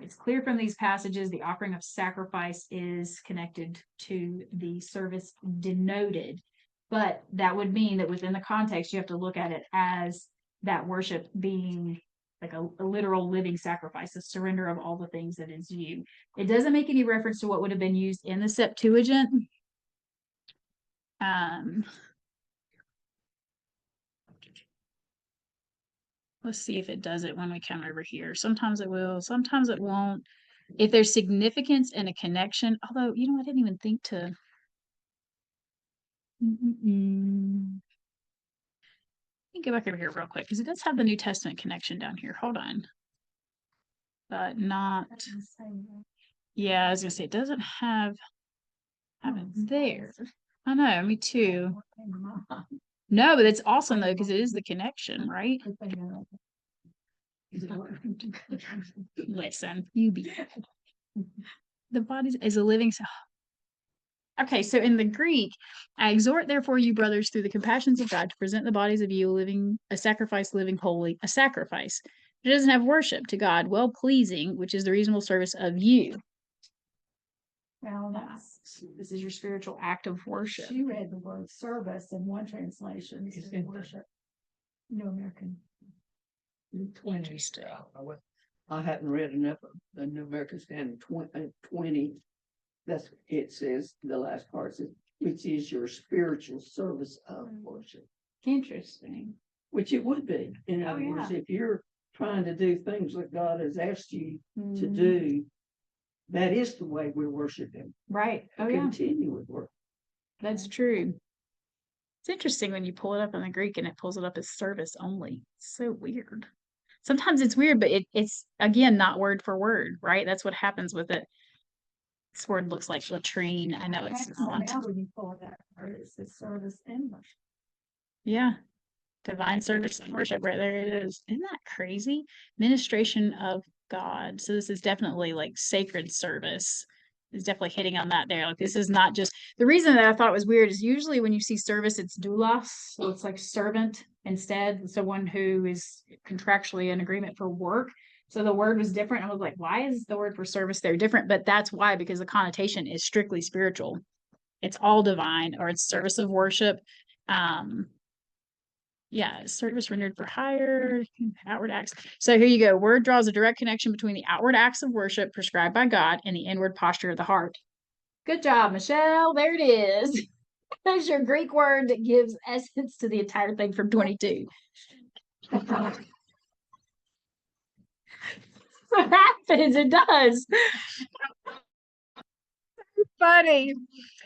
It's clear from these passages the offering of sacrifice is connected to the service denoted. But that would mean that within the context, you have to look at it as that worship being like a literal living sacrifice, a surrender of all the things that is you. It doesn't make any reference to what would have been used in the Septuagint. Let's see if it does it when we come over here. Sometimes it will, sometimes it won't. If there's significance and a connection, although, I didn't even think to. Let me go back over here real quick because it does have the New Testament connection down here. Hold on. But not, That's the same word. yeah, I was gonna say it doesn't have have it there. I know, me too. What came to my mind. No, but it's awesome though, because it is the connection, right? Good thing I know. Listen, you be. The body is a living. Okay, so in the Greek, I exhort therefore you brothers through the compassions of God to present the bodies of you a sacrifice, living holy, a sacrifice. It doesn't have worship to God, well pleasing, which is the reasonable service of you. Well, that's, This is your spiritual act of worship. she read the word service in one translation, it says worship. New American. Interesting. I hadn't read enough of the New American Standard 20. That's, it says, the last part says, which is your spiritual service of worship, Interesting. which it would be. In Oh, other words, yeah. if you're trying to do things that God has asked you to Mhm. do, that is the way we worship Him. Right. Oh, yeah. Continue with work. That's true. It's interesting when you pull it up in the Greek and it pulls it up as service only. It's so weird. Sometimes it's weird, but it's again not word for word, right? That's what happens with it. This word looks like latrine. I know it's not. Now when you pull that word, it says service and worship. Yeah. Divine service and worship, right there it is. Isn't that crazy? Ministration of God. So this is definitely like sacred service. It's definitely hitting on that there. Like this is not just the reason that I thought it was weird is usually when you see service, it's doulos. So it's like servant instead, someone who is contractually in agreement for work. So the word was different. I was like, why is the word for service there different? But that's why, because the connotation is strictly spiritual. It's all divine or it's service of worship. Yeah, service rendered for hire, outward acts. So here you go. Word draws a direct connection between the outward acts of worship prescribed by God and the inward posture of the heart. Good job, Michelle. There it is. There's your Greek word that gives essence to the entire thing from 22. What happens? It does. Funny.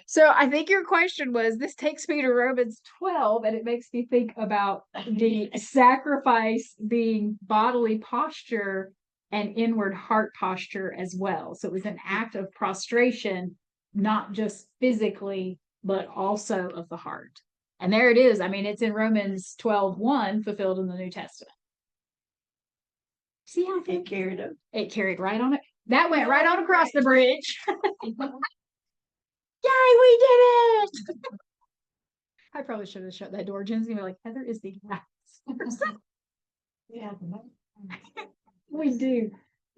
So I think your question was this takes me to Romans 12, and it makes me think about the sacrifice being bodily posture and inward heart posture as well. So it was an act of prostration, not just physically, but also of the heart. And there it is. I mean, it's in Romans 12:1, fulfilled in the New Testament. See how It carried up. it carried right on it? That went right on across the bridge. Yay, we did it! I probably should have shut that door. Jen's gonna be like, Heather is the gas. Yeah. We do.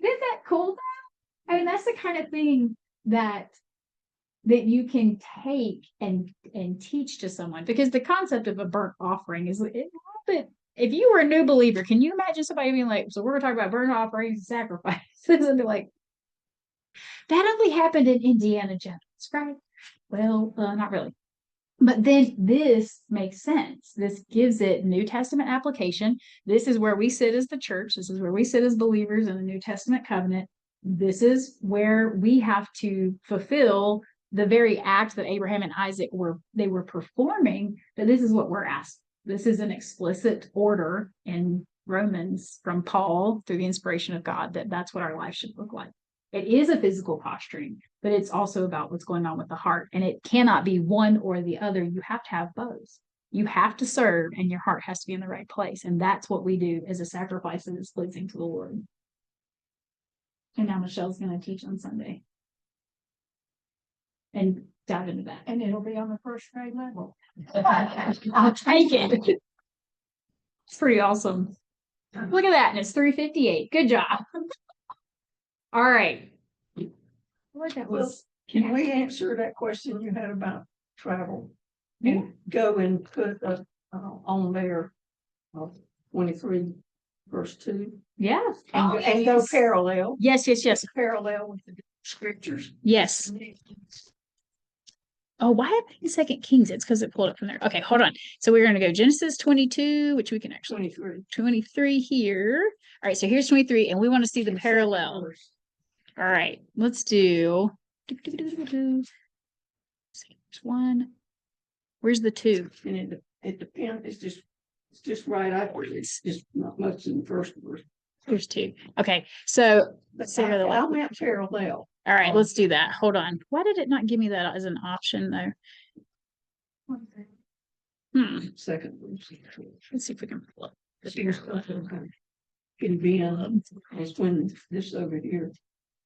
Isn't that cool though? I mean, that's the kind of thing that you can take and teach to someone because the concept of a burnt offering is a little bit. If you were a new believer, can you imagine somebody being like, so we're gonna talk about burnt offerings and sacrifices and be like, that only happened in Indiana Jones, right? Well, not really. But then this makes sense. This gives it New Testament application. This is where we sit as the church. This is where we sit as believers in the New Testament covenant. This is where we have to fulfill the very act that Abraham and Isaac were performing. But this is what we're asked. This is an explicit order in Romans from Paul through the inspiration of God that that's what our life should look like. It is a physical posturing, but it's also about what's going on with the heart. And it cannot be one or the other. You have to have both. You have to serve and your heart has to be in the right place. And that's what we do as a sacrifice that is pleasing to the Lord. And now Michelle's going to teach on Sunday. And dive into that. And it'll be on the first grade level. I'll take it. It's pretty awesome. Look at that. And it's 3:58. Good job. All right. What that Well, was. can we answer that question you had about travel? And go and put on there, 23 verse 2. Yes. And go parallel. Yes. Parallel with the scriptures. Yes. Oh, why am I in 2 Kings? It's because it pulled up from there. Okay, hold on. So we're going to go Genesis 22, which we can actually 23 here. All right, so here's 23, and we want to see the parallel. All right, let's do one. Where's the 2? And it depends. It's just right after. It's just not much in the first verse. Here's two. Okay, so let's see where the I went parallel. all right, let's do that. Hold on. Why did it not give me that as an option though? Second. Let's see if we can pull up. the She was bigger- Can be was when this over here,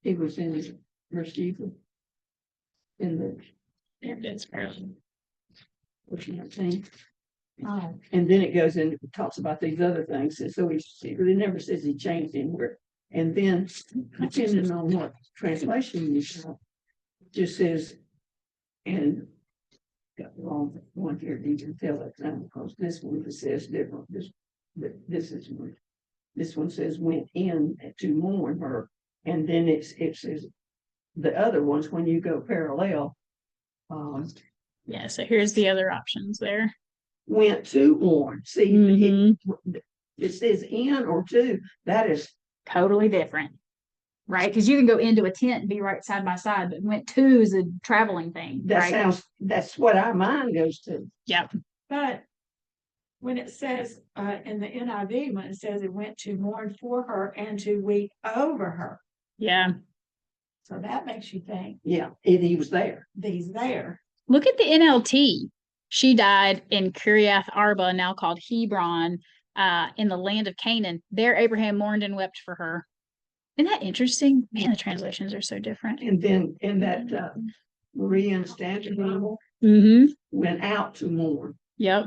he was in receiver. In the, There it is. what you saying? Oh, And then it goes in, it talks about these other things, and so it really never says he changed anywhere. And then depending on what translation you got, just says, and got the wrong one here, you can tell that now, because this one it says different, this is one. This one says went in to mourn her, and then it says the other ones, when you go parallel, Yeah, so here's the other options there. went to mourn. See, Mhm. it says in or to, that is, Totally different. Right? Because you can go into a tent and be right side by side, but went to is a traveling thing, that right? sounds, that's what our mind goes to. Yep. but when it says, in the NIV, when it says it went to mourn for her and to weep over her, Yeah. so that makes you think Yeah, he was there. these there. Look at the NLT. She died in Kiriath Arba, now called Hebron, in the land of Canaan. There Abraham mourned and wept for her. Isn't that interesting? Man, the translations are so different. And then in that Maria Standard Bible Mm-hmm. went out to mourn. Yep.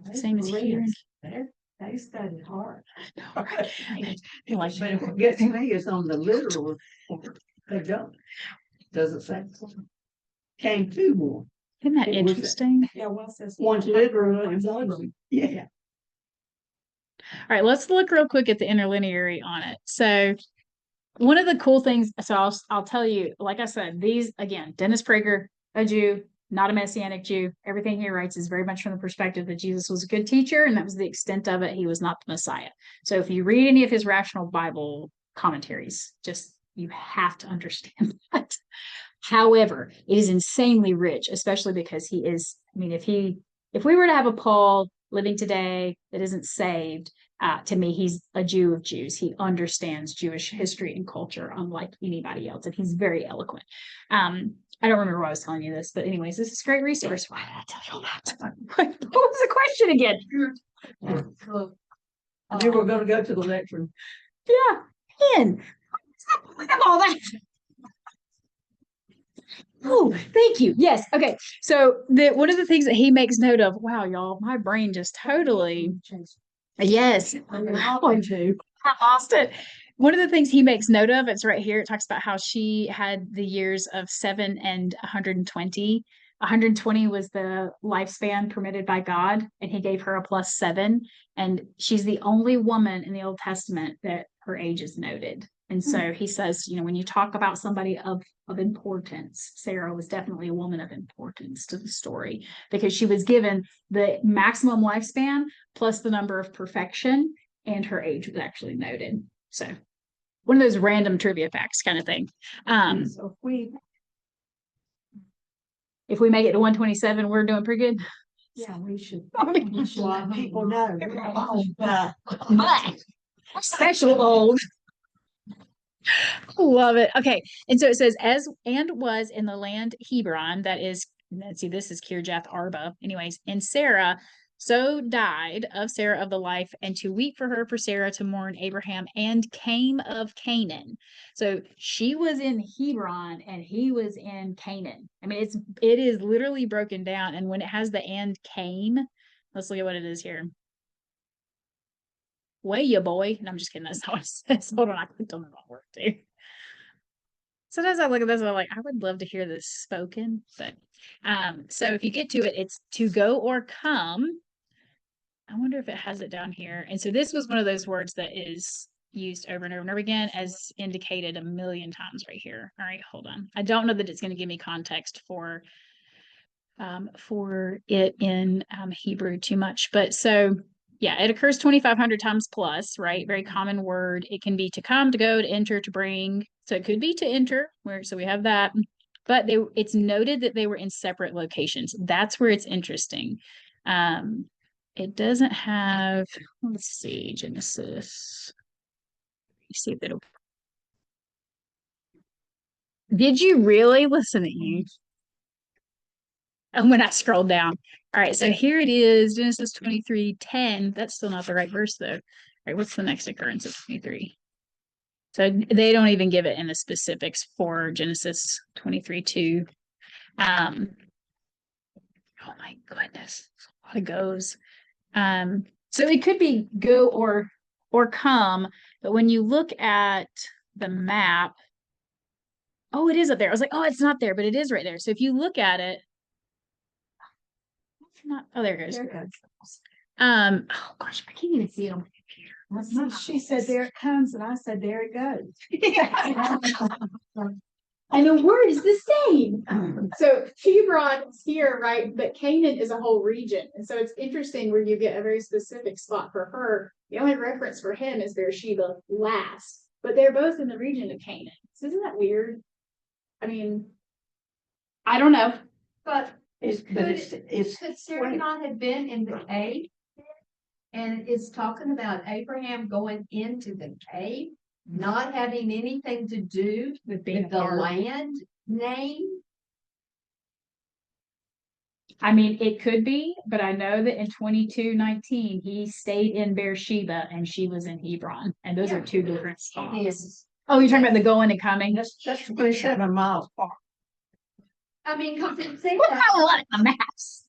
Those Same as here. Bereans, they studied hard. You're like, But what gets me is on the literal, they don't. Doesn't say. Came to mourn. isn't that It was- interesting? Yeah, one says. One's literal and one's, yeah. All right, let's look real quick at the interlineary on it. So one of the cool things, so I'll tell you, like I said, these again, Dennis Prager, a Jew, not a Messianic Jew. Everything he writes is very much from the perspective that Jesus was a good teacher, and that was the extent of it. He was not the Messiah. So if you read any of his rational Bible commentaries, just you have to understand that. However, it is insanely rich, especially because he is, I mean, if we were to have a Paul living today that isn't saved, to me, he's a Jew of Jews. He understands Jewish history and culture unlike anybody else, and he's very eloquent. I don't remember why I was telling you this, but anyways, this is a great resource. Why did I tell you all that? What was the question again? You were gonna go to the lecture. Yeah, Ian, we have all that. Oh, thank you. Yes. Okay. So one of the things that he makes note of, wow, y'all, my brain just totally. Yes. I lost it. One of the things he makes note of, it's right here. It talks about how she had the years of 7 and 120. 120 was the lifespan permitted by God, and he gave her a +7. And she's the only woman in the Old Testament that her age is noted. And so he says, when you talk about somebody of importance, Sarah was definitely a woman of importance to the story because she was given the maximum lifespan plus the number of perfection, and her age was actually noted. So one of those random trivia facts kind of thing. So If we make it to 127, we're doing pretty good. yeah, we should I mean, let people know. but special old. Love it. Okay. And so it says, as and was in the land Hebron, that is, let's see, this is Kirjath Arba. Anyways, and Sarah so died of Sarah of the life, and to weep for her, for Sarah to mourn Abraham, and came of Canaan. So she was in Hebron and he was in Canaan. I mean, it is literally broken down. And when it has the and came, let's look at what it is here. Way ya boy. And I'm just kidding. That's not what it says. Hold on, I clicked on the wrong word too. Sometimes I look at this and I'm like, I would love to hear this spoken. But so if you get to it, it's to go or come. I wonder if it has it down here. And so this was one of those words that is used over and over and over again, as indicated a million times right here. All right, hold on. I don't know that it's going to give me context for it in Hebrew too much, but so yeah, it occurs 2,500 times plus, right? Very common word. It can be to come, to go, to enter, to bring. So it could be to enter, so we have that. But it's noted that they were in separate locations. That's where it's interesting. it doesn't have, let's see, Genesis. Let's see if it'll. Did you really listen to you? And when I scrolled down. All right, so here it is, Genesis 23:10. That's still not the right verse though. All right, what's the next occurrence of 23? So they don't even give it in the specifics for Genesis 23:2. Oh my goodness, a lot of goes. So it could be go or come, but when you look at the map, oh, it is up there. I was like, oh, it's not there, but it is right there. So if you look at it, it's not. Oh, there it goes. There it goes. Oh gosh, I can't even see it on my computer. She said, there it comes, and I said, there it goes. And the word is the same. So Hebron is here, right? But Canaan is a whole region. And so it's interesting where you get a very specific spot for her. The only reference for him is Beersheba last, but they're both in the region of Canaan. So isn't that weird? I mean, I don't know. But It's could Sarah not have been in the cave? And it's talking about Abraham going into the cave, not having anything to do With being with a the part. land name. I mean, it could be, but I know that in 22:19, he stayed in Beersheba and she was in Hebron. And those are two different spots. Yes. Oh, you're talking about the going and coming? that's 27 miles far. I mean, cause it says Look that. how a lot of maps.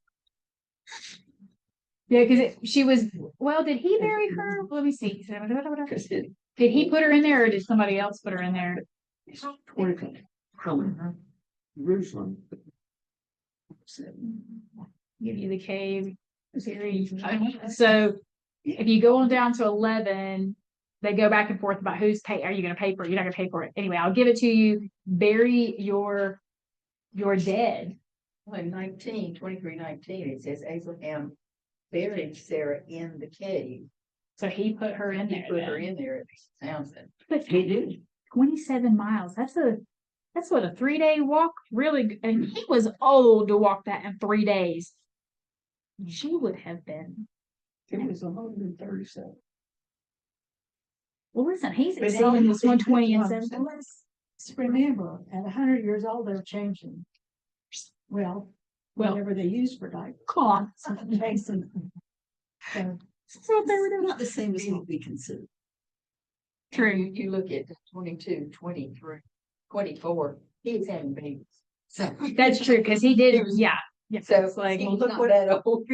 Yeah, because she was, well, did he marry her? Let me see. Did he put her in there or did somebody else put her in there? It's 20 from Jerusalem. Give you the cave series. So if you go on down to 11, they go back and forth about who's pay. Are you going to pay for it? You're not going to pay for it. Anyway, I'll give it to you. Bury your dead. Well, in 23:19, it says Abraham buried Sarah in the cave. So he put her in He there. put her then. in there, it sounds it. But He did. 27 miles. That's what a 3-day walk really. And he was old to walk that in 3 days. She would have been. It was 137. Well, listen, he's But exceeding he- this 120 and he- 7. Let's remember, at 100 years old, they're changing. Well, Well, whatever they use for diapers. Claw. Chasing. So, So they were doing Not the same as what we consider. True. You look at 22, 23, 24, he's having babies. So. That's true, because he did, He was- yeah. Yeah, So it's like, he's look not what- that old.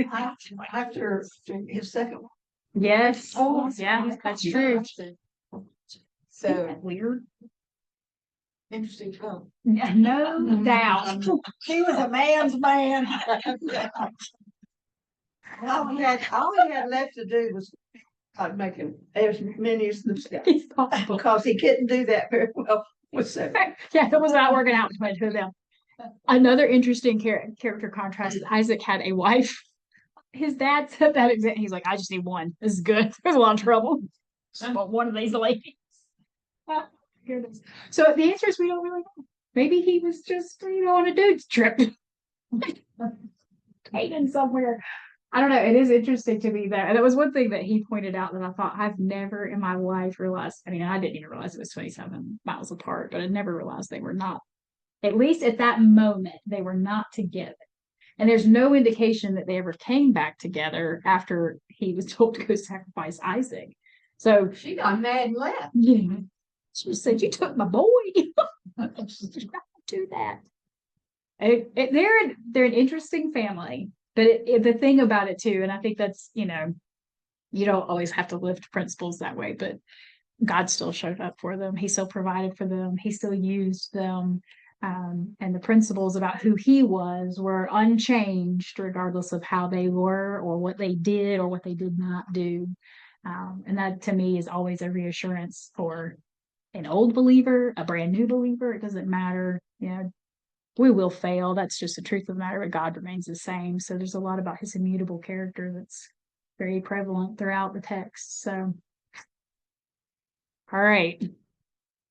After his second one. yes, Oh, yeah, that's true. So Weird. interesting film. No doubt. he was a man's man. All he had left to do was make him as many as themselves. It's possible. Because he couldn't do that very well with seven. Yeah, it was not working out between the two of them. Another interesting character contrast is Isaac had a wife. His dad said that exact. He's like, I just need one. This is good. There's a lot of trouble. Just want one of these ladies. Ah, goodness. So the answer is we don't really know. Maybe he was just, on a dude's trip. Taken somewhere. I don't know. It is interesting to me that was one thing that he pointed out that I thought I've never in my life realized. I mean, I didn't even realize it was 27 miles apart, but I never realized they were not, at least at that moment, they were not together. And there's no indication that they ever came back together after he was told to go sacrifice Isaac. So She got mad and left. yeah, she said, "You took my boy." Do that. They're an interesting family, but the thing about it too, and I think that's you don't always have to lift principles that way, but God still showed up for them. He still provided for them. He still used them. And the principles about who he was were unchanged, regardless of how they were or what they did or what they did not do. And that to me is always a reassurance for an old believer, a brand new believer. It doesn't matter. We will fail. That's just the truth of the matter, but God remains the same. So there's a lot about his immutable character that's very prevalent throughout the text. So, all right.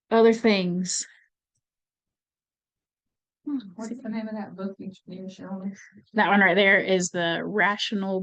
Other things. What's the name of that book you shared, Shirley? That one right there is the Rational